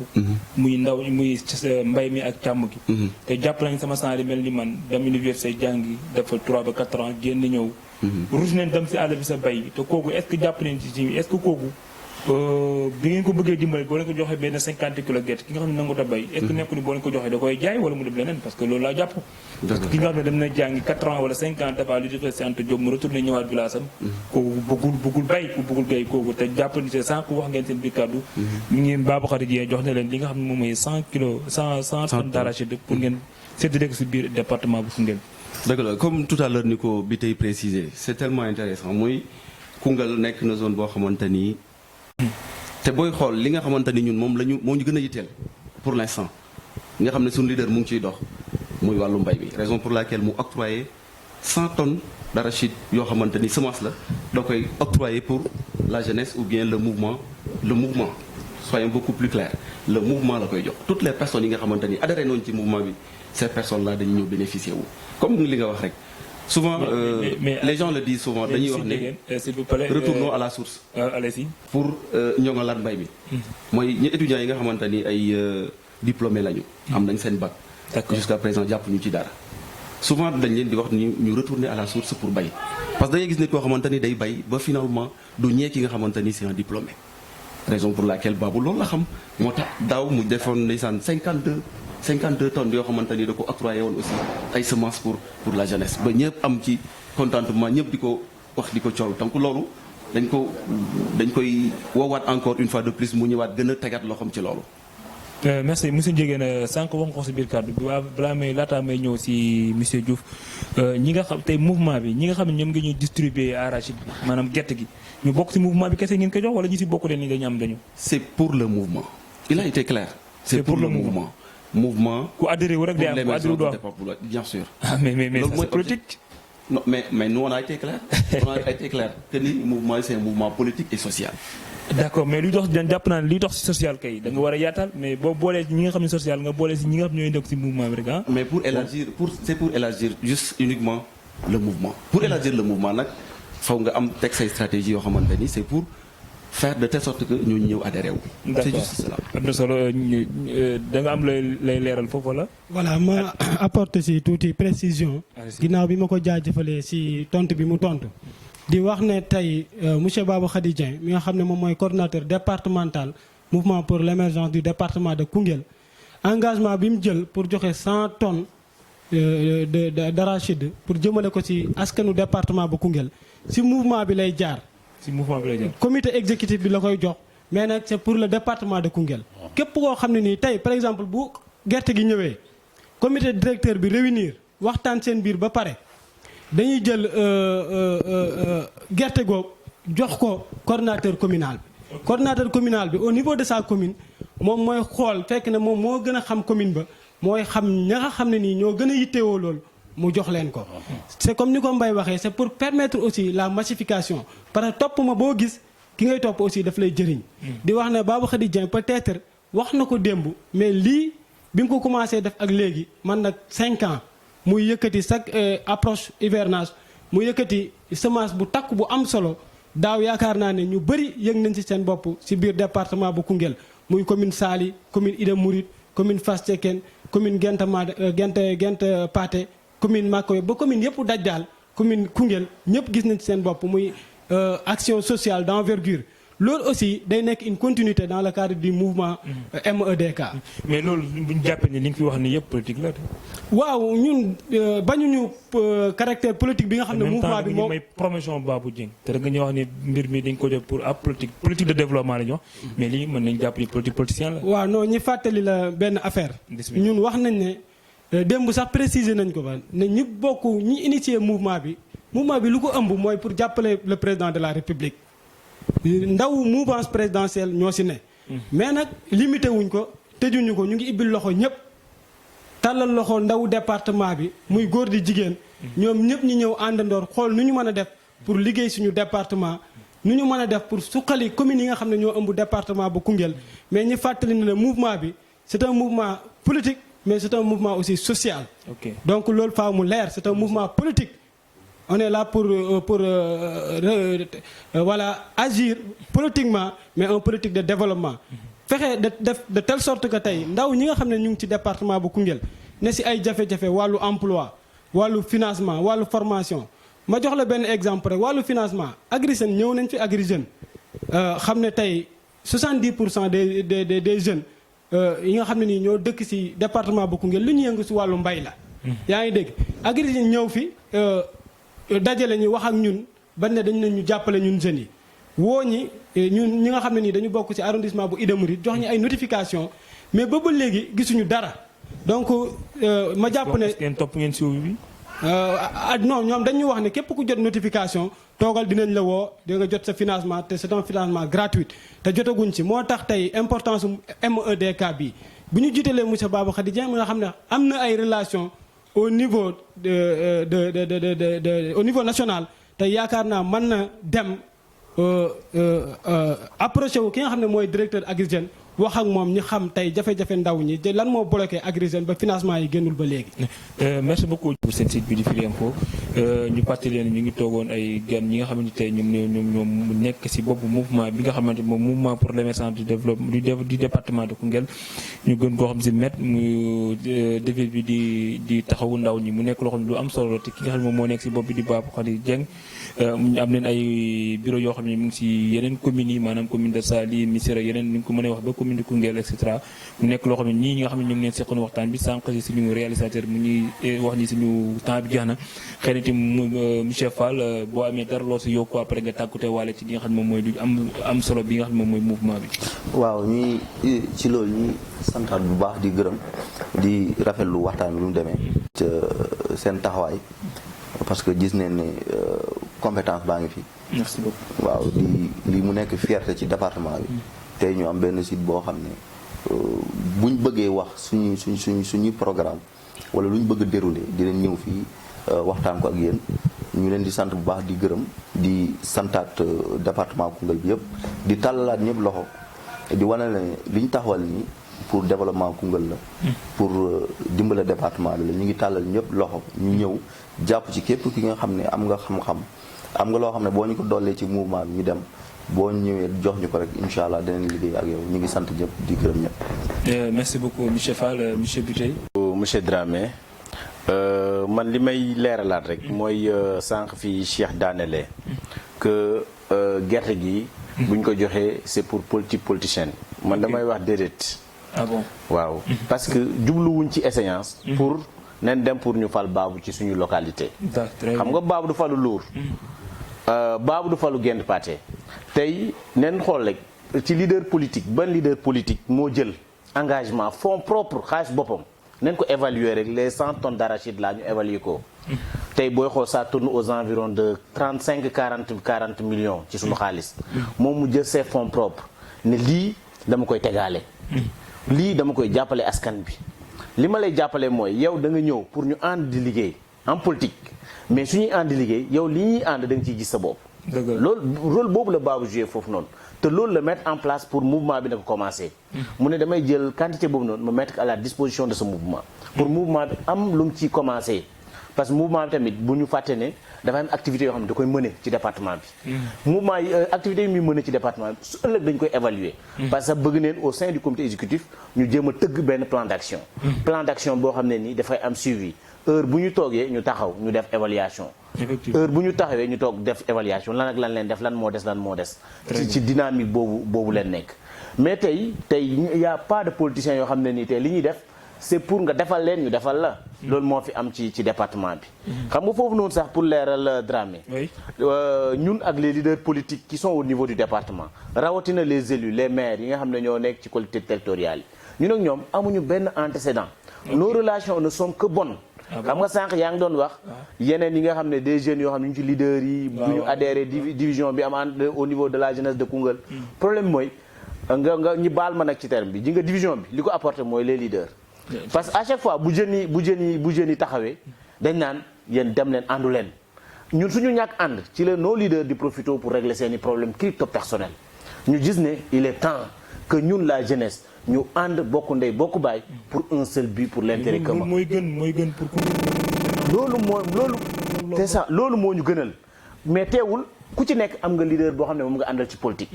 muy ndaw muy mbay mi ak càmm gi. te jàpp nañ sama sang mel ni man dem université jàngi dafa 3 ba 4 ans génn ñëw. ruus nañ dem si àll bi sa bay te kooku est-ce que jàpp nañ ci est-ce que kooku. bi ngeen ko bëggee dimbali boo leen ko joxee benn 50 kilos gerte ki nga xam ne nangu ta bay est-ce que nekku ni boo leen ko joxee da koy jaay wala mu def leneen parce que loolu laa jàpp parce que ki nga xam ne dem na jàngi 4 ans wala 5 ans dafa l'université Anta Diop mu retourné ñëwaat village am kooku bëggul bay ku bëggul gay kooku te jàpp ni te sànq wax ngeen seen biir kàddu ñu ngi Babou Khady Dieng jox na leen li nga xam ne moom mooy 100 kilos 100 tonnes d'arachide pour ngeen séddale ko si biir département bu Koungheul.
dëgg la comme tout à l'heure ni ko bi tey précisé c'est tellement intéressant muy Koungheul nekk na zone boo xamante ni te booy xool li nga xamante ni ñun moom moo ñu gën a yitteel pour l'instant nga xam ne suñu leader mu ngi ciy dox muy wàllu mbay mi raison pour laquelle mu octroyé 100 tonnes d'arachide yoo xamante ni semence la da koy octroyé pour la jeunesse ou bien le mouvement soyons beaucoup plus clairs le mouvement la koy jox toutes les personnes yi nga xamante ni adhéré nañu ci mouvement bi ces personnes là dañuy ñëw bénéficier wu comme li nga wax rek souvent les gens le disent souvent dañuy wax ne
s'il vous plaît
retournons à la source
allez-y
pour ñoŋalaat mbay mi mooy ñu étudiants yi nga xamante ni ay diplômés lañu am nañ seen bac jusqu'à présent jàpp ñu ci dara souvent dañ leen di wax ni ñu retourner à la source pour bay parce que da ngay gis nit koo xamante ni day bay ba finalement du ñee ki nga xamante ni c'est un diplômé raison pour laquelle Babou loolu la xam moo tax daaw mu defoon ndeysaan 52 tonnes yoo xamante ni da ko octroyé woon aussi ay semences pour la jeunesse ba ñëpp am ci contentement ñëpp di ko wax di ko coow donc loolu dañ koy woowaat encore une fois de plus mu ñëwaat gën a tegaat loxoom ci loolu.
merci monsieur Ndiéguène sànq wax nga ko si biir kàddu bi balaa may laataa may ñëw si monsieur Diouf ñi nga xam tey mouvement bi ñi nga xam ne ñoom nga ñuy distribuer arachide bi maanaam gerte gi ñu bokk si mouvement bi kese ngeen ko jox wala ñu si bokk leen ni dañu am dañu.
c'est pour le mouvement. il a été clair. c'est pour le mouvement.
ku adhéré wu rek day am ku adhéré wu doo am
bien sûr.
ah mais c'est politique.
non mais nous on a été clair. on a été clair que ni mouvement c'est un mouvement politique et social.
d'accord mais luy dox jàpp naa ne luy dox ci social kay da nga war a yaatal mais boo boolee ñi nga xam ne social nga boole si ñi nga xam ne ñooy nekk ci mouvement bi rek ah.
mais pour élargir juste uniquement le mouvement. pour élargir le mouvement nag faw nga am teg say stratégie yoo xamante ni c'est pour faire de telle sorte que ñu ñëw adhéré wu. c'est juste cela.
am na solo da nga am lay leeral foofu la.
voilà ma apporter si tuuti précision. ginnaaw bi ma ko jaajëfalee si tontu bi mu tontu. di wax ne tey monsieur Babou Khady Dieng mi nga xam ne moom mooy coordonnateur départemental mouvement pour l'émergence du département de Koungheul engagement bi mu jël pour joxe 100 tonnes d'arachide pour jëmale ko ci askanu département bu Koungheul ci mouvement bi lay jaar.
ci mouvement bi lay jaar.
comité exécutif bi la koy jox mais nag c'est pour le département de Koungheul. képp koo xam ne nii tey par exemple bu gerte gi ñëwee comité directeur bi réunir waxtaan seen biir ba pare. dañuy jël gerte googu jox ko coordonnateur communal bi. coordonnateur communal bi au niveau de sa commune moom mooy xool fekk ne moom moo gën a xam commune ba mooy xam ña nga xam ne nii ñoo gën a yittewoo loolu mu jox leen ko. c'est comme ni ko Mbaye waxee c'est pour permettre aussi la massification parce que topp ma boo gis ki ngay topp aussi daf lay jëriñ. di wax ne Baba Khady Dieng peut-être wax na ko démb mais lii bi mu ko commencé def ak léegi man nag 5 ans muy yëkkati chaque approche hivernage mu yëkkati semence bu takk bu am solo daaw yaakaar naa ne ñu bëri yëg nañ ci seen bopp ci biir département bu Koungheul muy commune Saly commune Ida Mouride commune Fass Cekkeen commune Gent Pathé commune Makoye ba commune yëpp daj daal commune Koungheul ñëpp gis nañ ci seen bopp muy action sociale d'envergure loolu aussi day nekk une continuité dans le cadre du mouvement MEDK.
mais loolu bu ñu jàppee ni li nga fi wax ni yëpp politique la.
waaw ñun bañuñu caractère politique bi nga xam ne mouvement bi moom
may promotion Babou Dieng te da nga ñuy wax ni mbir mi dañ ko def pour ab politique de développement la ñu wax mais lii mën nañ jàpp ni politique politicien la.
waaw non ñi fàttali la benn affaire. ñun wax nañ ne démb sax préciser nañ ko ba ne ñi bokk ñi initier mouvement bi lu ko ëmb mooy pour jàppale le président de la République. ndaw mouvance présidentielle ñoo ci ne. mais nag limité wuñ ko tëjuñu ko ñu ngi ibbil loxo ñëpp tàllal loxo ndaw département bi muy góor di jigéen. ñoom ñëpp ñu ñëw àndandoor xool nu ñu mën a def pour liggéey suñu département. nu ñu mën a def pour suqali communes yi nga xam ne ñoo ëmb département bu Koungheul mais ñi fàttali ne le mouvement bi c'est un mouvement politique mais c'est un mouvement aussi social. donc loolu faaw mu leer c'est un mouvement politique. On est là pour voilà, agir politiquement, mais en politique de développement. Faire de telle sorte que tay ndaw ñi nga xamné ñu ngi ci département bu Koungheul né ci ay jafé-jafé walu emploi walu financement walu formation ma jox la ben exemple rek walu financement Agri Jeunes ñëw nañ fi Agri Jeunes xamné tay 70% des jeunes yi nga xamné ni ñoo dëkk ci département bu Koungheul lu ñu yëngu ci walu mbay la. yaa ngi dégg Agri Jeunes ñëw fi dajale ñu wax ak ñun ba ne dañu ñu jàppale ñun jeunes yi woo ñi ñun ñi nga xam ne nii dañu bokk ci arrondissement bu Ida Mouride jox ñu ay notification mais ba léegi gisuñu dara donc ma jàpp ne.
ngeen topp ngeen si bi.
non ñoom dañu wax ne képp ku jot notification toogal dinañ la woo di nga jot sa financement te c'est un financement gratuit te jotaguñ ci moo tax tey importance MEDK bi bu ñu jiitalee monsieur Baba Khady Dieng nga xam ne am na ay relation au niveau au niveau national te yaakaar naa mën na dem approché wu ki nga xam ne mooy directeur Agri Jeunes wax ak moom ñi xam tey jafe-jafe ndaw ñi lan moo bloqué Agri Jeunes ba financement yi génnul ba léegi.
merci beaucoup pour seen site bi di Firi Info ñu fàttali leen ñu ngi toogoon ay gan ñi nga xamante tey ñoom nekk ci boppu mouvement bi nga xamante moom mouvement pour l'émergence du développement du département de Koungheul ñu gën koo xam ci met mu défi bi di taxawu ndaw ñi mu nekk loo xam ne lu am solo te ki nga xam ne moom moo nekk ci bopp bi di Baba Khady Dieng am leen ay bureau yoo xam ne mu ngi ci yeneen communes yi maanaam commune de Saly Missirah yeneen ni nga ko mën a wax ba commune de Koungheul et cetera mu nekk loo xam ne ñi nga xam ne ñu ngi leen seqoon waxtaan bi sànq si suñu réalisateur mu ñuy wax ni suñu temps bi jeex na xëy na itam monsieur Fall boo amee dara loo si yokku après nga tàggute waale ci li nga xam ne moom mooy lu am solo bi nga xam ne moom mooy mouvement bi.
waaw ñuy ci loolu ñuy santaat bu baax di gërëm di rafetlu waxtaan bi lu mu demee. ca seen taxawaay parce que gis nañ ne compétence baa ngi fi.
merci beaucoup.
waaw lii mu nekk fierté ci département bi. tey ñu am benn site boo xam ne buñ bëggee wax suñuy programme wala lu ñu bëgg a dérouler dinañ ñëw fii waxtaan ko ak yéen ñu leen di sant bu baax di gërëm di santaat département Koungheul bi yëpp di tàllalaat ñëpp loxo di wane ne li ñu taxawal nii pour développement Koungheul la. pour dimbale département bi la ñu ngi tàllal ñëpp loxo ñu ñëw jàpp ci képp ki nga xam ne am nga xam-xam am nga loo xam ne boo ñu ko dollee ci mouvement bi ñu dem. boo ñëwee jox ñu ko rek incha allah danañ liggéey ak yow ñu ngi sant ñëpp di gërëm ñëpp.
merci beaucoup monsieur Fall monsieur Biteye.
monsieur Dramé man li may leeralaat rek mooy sànq fi Cheikh daanele que gerte gi. buñ ko joxee c'est pour politique politicienne. man damay wax déedéet.
ah bon
waaw parce que jubluwuñ ci échéance. pour nen dem pour ñu fal baabu ci suñu localité. xam nga baabu du falu Lour. baabu du falu Gent Pathé. tey neen xool rek ci leader politique ban leader politique moo jël engagement fonds propre xaalis boppam neen ko évaluer rek les 100 tonnes d'arachide là ñu évaluer ko tey booy xool ça tourne aux environs de 35-40 millions ci suñu xaalis moom mu jël ses fonds propres ne lii dama koy tegaale lii dama koy jàppale askan bi li ma lay jàppale mooy yow da nga ñëw pour ñu ànd di liggéey en politique mais suñuy ànd di liggéey yow li ñuy ànd da nga ciy gis sa bopp loolu rôle boobu la Babou joué foofu noonu te loolu la mettre en place pour mouvement bi na ko commencé mu ne damay jël quantité boobu noonu ma mettre à la disposition de ce mouvement pour mouvement bi am lu mu ciy commencé parce que mouvement bi tamit bu ñu fàtte ne dafa am activité yoo xam ne da koy mëne ci département bi mouvement yi activités yi muy mëne ci département bi su ëllëg dañ koy évaluer parce que bëgg neen au sein du comité exécutif ñu jéem a tëgg benn plan d'action boo xam ne nii dafay am suivi heure bu ñu toogee ñu taxaw ñu def évaluation heure bu ñu taxawee ñu toog def évaluation lan ak lan leen def lan moo des ci dynamique boobu leen nekk mais tey y a pas de politiciens yoo xam ne nii tey li ñuy def c'est pour nga defal leen ñu defal la loolu moo fi am ci département bi xam nga foofu noonu sax pour leeral Dramé ñun ak les leaders politiques qui sont au niveau du département rawatina les élus les maires yi nga xam ne ñoo nekk ci collectivités territoriales yi ñun ak ñoom amuñu benn antécédent nos relations ne sont que bonnes xam nga sànq yaa ngi doon wax yeneen yi nga xam ne des jeunes yoo xam ne ñu ci leaders yi bu ñu adhéré division bi am au niveau de la jeunesse de Koungheul problème mooy nga ñi baal ma nag ci terme bi ji nga division bi li ko apporté mooy les leaders parce que à chaque fois bu jeunes yi taxawee dañ naan yéen dem leen àndu leen ñun suñu ñàkk ànd ci la nos leaders di profité pour régler seeni problèmes crypto personnels ñu gis ne il est temps que ñun la jeunesse ñu ànd bokk ndey bokk baay pour un seul but pour l'intérêt commun
mooy gën pour
c'est ça loolu moo ñu gënal mais teewul ku ci nekk am nga leader boo xam ne moom nga àndal ci politique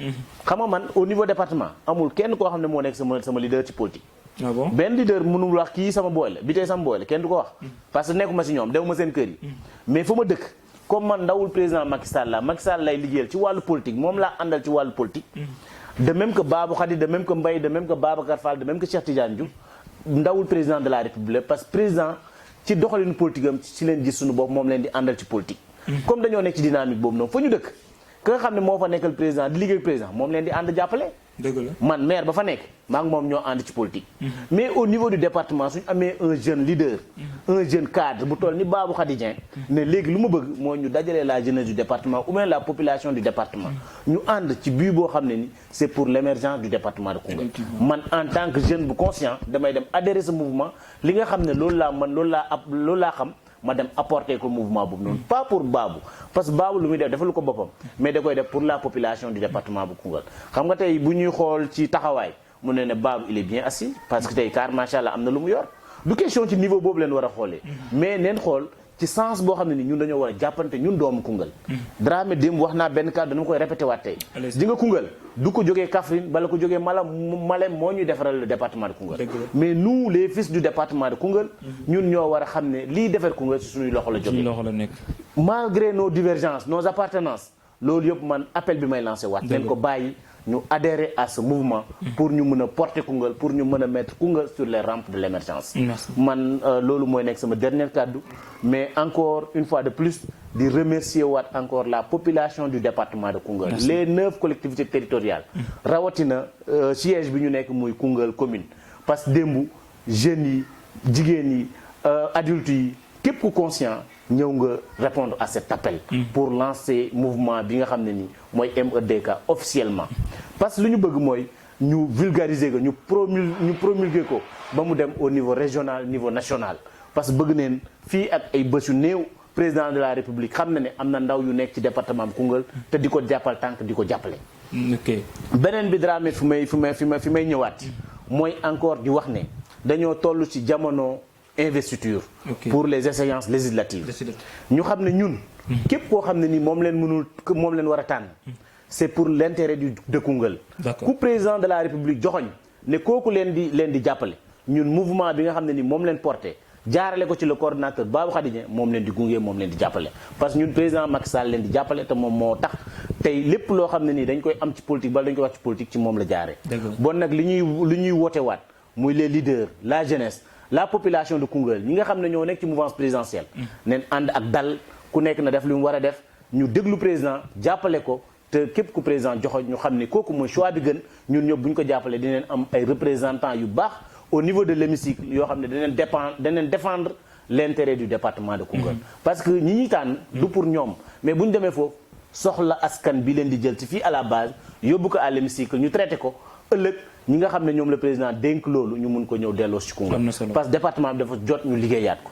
xam nga man au niveau département amul kenn koo xam ne moo nekk sama leader ci politique
ah bon
benn leader mënul wax kii sama booy la bi tey sama booy la kenn du ko wax parce que nekkuma si ñoom dew ma seen kër yi mais fa ma dëkk comme man ndawul président Macky Sall la Macky Sall lay liggéeyal ci wàllu politique moom laa àndal ci wàllu politique de même que Babou Khady de même que Mbaye de même que Babacar Fall de même que Cheikh Tidiane Diouf ndawul président de la République parce que président ci doxalinu politique am ci leen gis suñu bopp moom leen di àndal ci politique comme dañoo nekk ci dynamique boobu noonu fa ñu dëkk ka nga xam ne moo fa nekkal président di liggéey président moom leen di ànd jàppale
dëgg la
man maire ba fa nekk maa ngi moom ñoo ànd ci politique mais au niveau du département suñu amee un jeune leader un jeune cadre bu toll ni Babou Khady Dieng ne léegi lu ma bëgg mooy ñu dajalee la jeunesse du département ou bien la population du département ñu ànd ci but boo xam ne ni c'est pour l'émergence du département de Koungheul man en tant que jeune bu conscient damay dem adhérer ce mouvement li nga xam ne loolu laa mën loolu laa xam ma dem apporter ko mouvement boobu noonu pas pour Babou parce que Babou lu muy def defalu ko boppam mais da koy def pour la population du département bu Koungheul xam nga tey bu ñuy xool ci taxawaay mu ne Babou il est bien assis parce que tey car macha allah am na lu mu yor du question ci niveau boobu leen war a xoolee mais neen xool ci sens boo xam ne ni ñun dañoo war a jàppante ñun doomu Koungheul Dramé démb wax naa benn kàddu dama koy répété waat tey di nga Koungheul du ko jógee Kaffrine bala ko jógee Malem moo ñuy defaral le département de Koungheul mais nous les fils du département de Koungheul ñun ñoo war a xam ne lii defar Koungheul ci suñuy loxo la jógee malgré nos divergences nos appartenances loolu yëpp man appel bi may lancé waat leen ko bàyyi ñu adhérer à ce mouvement pour ñu mën a porter Koungheul pour ñu mën a mettre Koungheul sur les rampes de l'émergence man loolu mooy nekk sama dernier kàddu mais encore une fois de plus di remercier waat encore la population du département de Koungheul les 9 collectivités territoriales rawatina siège bi ñu nekk muy Koungheul commune parce que démb jeunes yi jigéen yi adultes yi képp ku conscient ñëw nga répondre à cet appel pour lancer mouvement bi nga xam ne nii mooy MEDK officiellement parce que lu ñu bëgg mooy ñu vulgariser ko ñu promulguer ko ba mu dem au niveau régional niveau national parce que bëgg neen fii ak ay bés yu néew président de la république xam na ne am na ndaw yu nekk ci département bu Koungheul te di ko jàppal tànk di ko jàppale beneen bi Dramé fi may ñëwaat mooy encore di wax ne dañoo toll ci jamono investiture pour les échéances législatives ñu xam ne ñun képp koo xam ne ni moom leen war a tànn c'est pour l'intérêt de Koungheul ku président de la république joxoñ ne kooku leen di jàppale ñun mouvement bi nga xam ne ni moom leen porté jaarale ko ci le coordinateur Babou Khady Dieng moom leen di gunge moom leen di jàppale parce que ñun président Macky Sall leen di jàppale te moom moo tax tey lépp loo xam ne nii dañ koy am ci politique bala dañ koy wax ci politique ci moom la jaaree bon nag li ñuy woote waat muy les leaders la jeunesse la population de Koungheul ñi nga xam ne ñoo nekk ci mouvance présidentielle neen ànd ak dal ku nekk na def li mu war a def ñu déglu président jàppale ko te képp ku président joxoñ ñu xam ne kooku mooy choix bi gën ñun ñëpp bu ñu ko jàppale dinañ am ay représentants yu baax au niveau de l'hémicycle yoo xam ne danañ défendre l'intérêt du département de Koungheul parce que ñi ñuy tànn du pour ñoom mais bu ñu demee foofu soxla askan bi leen di jël ci fii à la base yóbbu ko à l'hémicycle ñu traité ko ëllëg ñi nga xam ne ñoom le président dénk loolu ñu mun ko ñëw delloo ci Koungheul parce que département bi dafa jot ñu liggéeyaat ko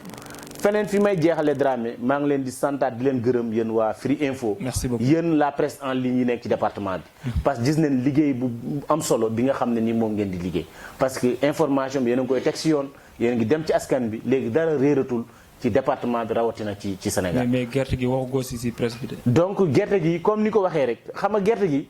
feneen fi may jeexale Dramé maa ngi leen di santaat di leen gërëm yéen waa Free Info.
merci beaucoup
yéen la presse en ligne yi nekk ci département bi. parce que gis nañ liggéey bu am solo bi nga xam ne ni moom ngeen di liggéey. parce que information bi yéen a ngi koy teg si yoon yéen a ngi dem ci askan bi léegi dara réeratul ci département bi rawatina ci Sénégal.
mais gerte gi wax goo si presse bi de.
donc gerte gi comme ni ko waxee rek xam nga gerte gi.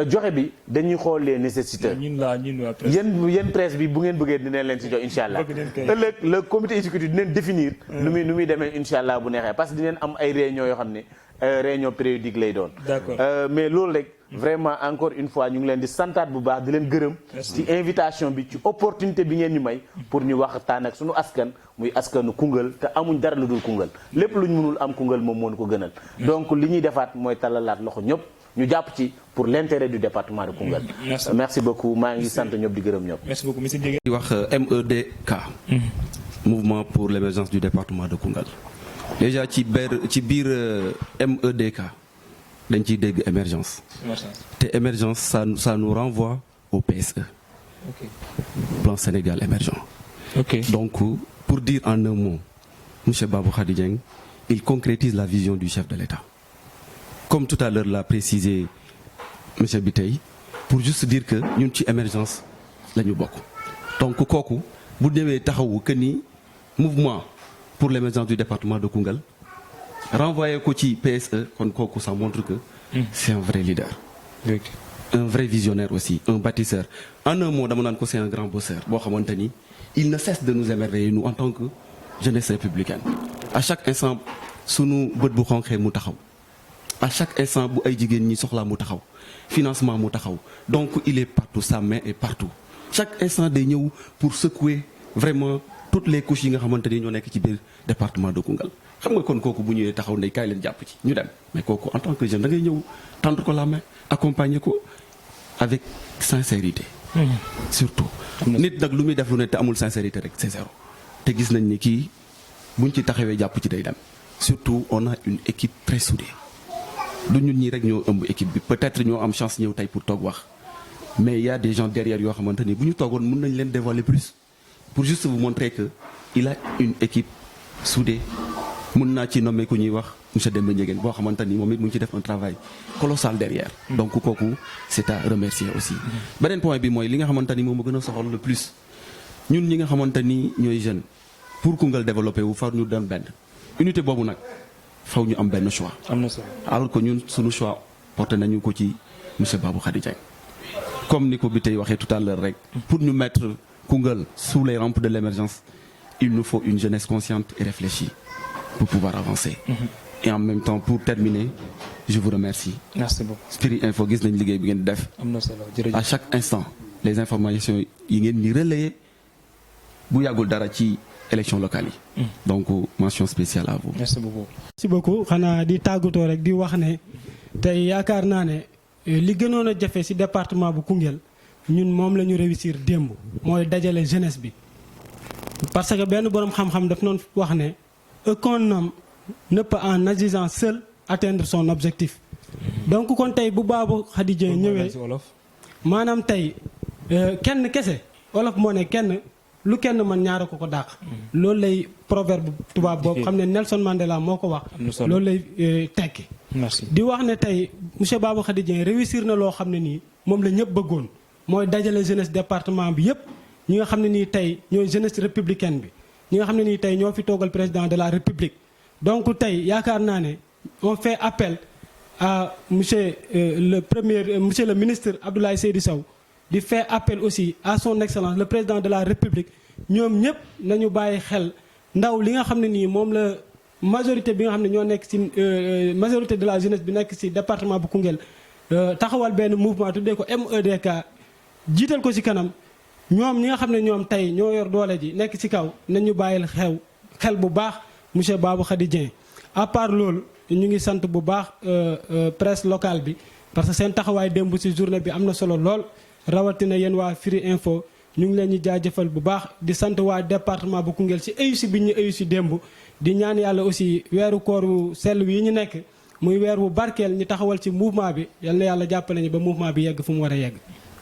joxe bi dañuy xool les nécessiteurs.
ñun waa presse.
yéen presse bi bu ngeen bëggee dinañ leen si jox incha allah. ëllëg le comité exécutif dinañ définir. nu muy demee incha allah bu neexee parce que dinañ am ay réunions yoo xam ne réunion périodique lay doon.
d'accord
mais loolu rek. vraiment encore une fois ñu ngi leen di santaat bu baax di leen gërëm. ci invitation bi ci opportunité bi ngeen ñu may. pour ñu waxtaan ak suñu askan muy askanu Koungheul te amuñ dara lu dul Koungheul lépp lu ñu mënul am Koungheul moom moo ñu ko gënal. donc li ñuy defaat mooy talalaat loxo ñëpp. ñu jàpp ci pour l'intérêt du département de Koungheul. merci beaucoup maa ngi sant ñëpp di gërëm ñëpp.
merci beaucoup monsieur Ndiéguène.
di wax MEDK. mouvement pour l'émergence du département de Koungheul. déjà ci biir MEDK dañ ciy dégg émergence. te émergence ça nous renvoie au PSE. plan Sénégal émergent. donc pour dire en un mot monsieur Babou Khady Dieng il concrétise la vision du chef de l'État. Comme tout à l'heure l'a précisé monsieur Bitey, pour juste dire que ñun ci émergence la ñu bokk. donc kooku bu demee taxawu que ni mouvement pour l'émergence du département de Koungheul renvoyé ko ci PSE kon kooku ça montre que c'est un vrai leader. un vrai visionnaire aussi un bâtisseur. en un mot dama naan ko c'est un grand bosseur boo xamante ni il ne cesse de nous émerveiller nous en tant que jeunesse républicaine. à chaque instant sunu bët bu xonqee mu taxaw. à chaque instant bu ay jigéen ñi soxlaa mu taxaw financement mu taxaw donc il est partout sa main est partout chaque instant day ñëw pour secouer vraiment toutes les couches yi nga xamante ni ñoo nekk ci biir département de Koungheul. xam nga kon kooku bu ñëwee taxaw ndey kaay leen jàpp ci ñu dem mais kooku en tant que jeune da ngay ñëw tendre ko la main accompagner ko avec sincérité. surtout nit nag lu muy def lu ne te amul sincérité rek c'est zéro te gis nañ ni kii buñ ci taxawee jàpp ci day dem surtout on a une équipe très soudée. du ñun ñii rek ñoo ëmb équipe bi peut-être ñoo am chance ñëw tey pour toog wax mais il y a des gens derrière yoo xamante ni bu ñu toogoon mën nañ leen dévoiler plus pour juste vous montrer que il a une équipe soudée mën naa ci nommer ku ñuy wax monsieur Demba Ndiéguène boo xamante ni moom it mu ngi ci def un travail colossal derrière. donc kooku c'est à remercier aussi. beneen point bi mooy li nga xamante ni moom ma gën a soxal le plus ñun ñi nga xamante ni ñooy jeunes pour Koungheul développé wu far ñu doon benn unité boobu nag. faw ñu am benn choix.
am na solo
alors que ñun suñu choix porté nañu ko ci monsieur Babou Khady Dieng comme ni ko bi tey waxee tout à l'heure rek. pour ñu mettre Koungheul sous les rampes de l'émergence il nous faut une jeunesse consciente et réfléchie pour pouvoir avancer. et en même temps pour terminer je vous remercie.
merci beaucoup.
Free Info gis nañ liggéey bi ngeen di def.
am na solo jërëjëf.
à chaque instant les informations yi ngeen di relayer bu yàggul dara ci. élection locale yi. donc mention spéciale à vous.
merci beaucoup.
merci beaucoup xanaa di tàggatoo rek di wax ne tey yaakaar naa ne li gënoon a jafe ci département bu Koungheul ñun moom la ñu réussir démb mooy dajale jeunesse bi. parce que benn boroom xam-xam daf noonu wax ne aucun homme ne peut en agissant seul atteindre son objectif. donc kon tey bu Babou Khady Dieng ñëwee maanaam tey kenn kese wolof moo ne kenn. lu kenn man ñaara ko dàq. loolu lay proverbe tubaab boobu xam ne Nelson Mandela moo ko wax. loolu lay tekki.
merci
di wax ne tey monsieur Babou Khady Dieng réussir na loo xam ne nii moom la ñëpp bëggoon mooy dajale jeunesse département bi yëpp ñi nga xam ne nii tey ñooy jeunesse républicaine bi ñi nga xam ne nii tey ñoo fi toogal président de la république. donc tey yaakaar naa ne on fait appel à monsieur le ministre Abdoulaye Seydou Sow. di faire appel aussi à son excellence le président de la république ñoom ñëpp nañu bàyyi xel ndaw li nga xam ne nii moom la majorité bi nga xam ne ñoo nekk ci majorité de la jeunesse bi nekk ci département bu Koungheul taxawal benn mouvement tuddee ko MEDK jiital ko ci kanam ñoom ñi nga xam ne ñoom tey ñoo yor doole ji nekk ci kaw nañu bàyyil xel bu baax monsieur Babou Khady Dieng. à part loolu ñu ngi sant bu baax presse locale bi parce que seen taxawaay démb ci journée bi am na solo lool. rawatina yéen waa Free Info ñu ngi leen ñu jaajëfal bu baax di sant waa département bu Koungheul ci ayusi bi ñu ayusi démb di ñaan yàlla aussi weeru kooru sell wi ñu nekk muy weer wu barkeel ñu taxawal ci mouvement bi yal na yàlla jàppale ñu ba mouvement bi yegg fu mu war a yegg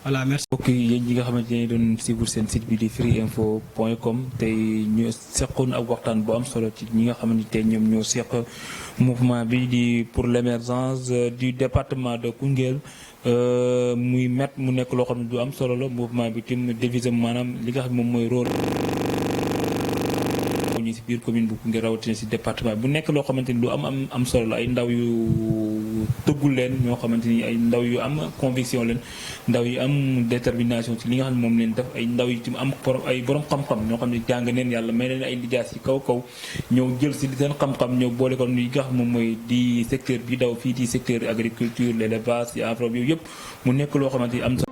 voilà merci.
mbokk yi yéen ñi nga xamante ne doon suivre seen site bi di freeinfo.com tey ñu seqoon ak waxtaan bu am solo ci ñi nga xamante ne ñoom ñoo seq mouvement bi di pour l'émergence du département de Koungheul muy mu nekk loo xam ne du am solo la mouvement bi tim devise maanaam li nga xam ne moom mooy rôle ñi si biir commune bu Koungheul rawatina si département bu nekk loo xamante ni lu am solo la ay ndaw yu tëggul leen ñoo xamante ni ay ndaw yu am conviction leen ndaw yu am détermination ci li nga xam ne moom leen def ay ndaw yu tim am ay borom xam-xam ñoo xam ne jàng neen yàlla may leen ay lijaas ci kaw ñëw jël si seen xam-xam ñëw boole ko li nga xam moom mooy di secteur bi daw fii di secteur agriculture l'élevage ci environ yooyu yëpp mu nekk loo xamante ni am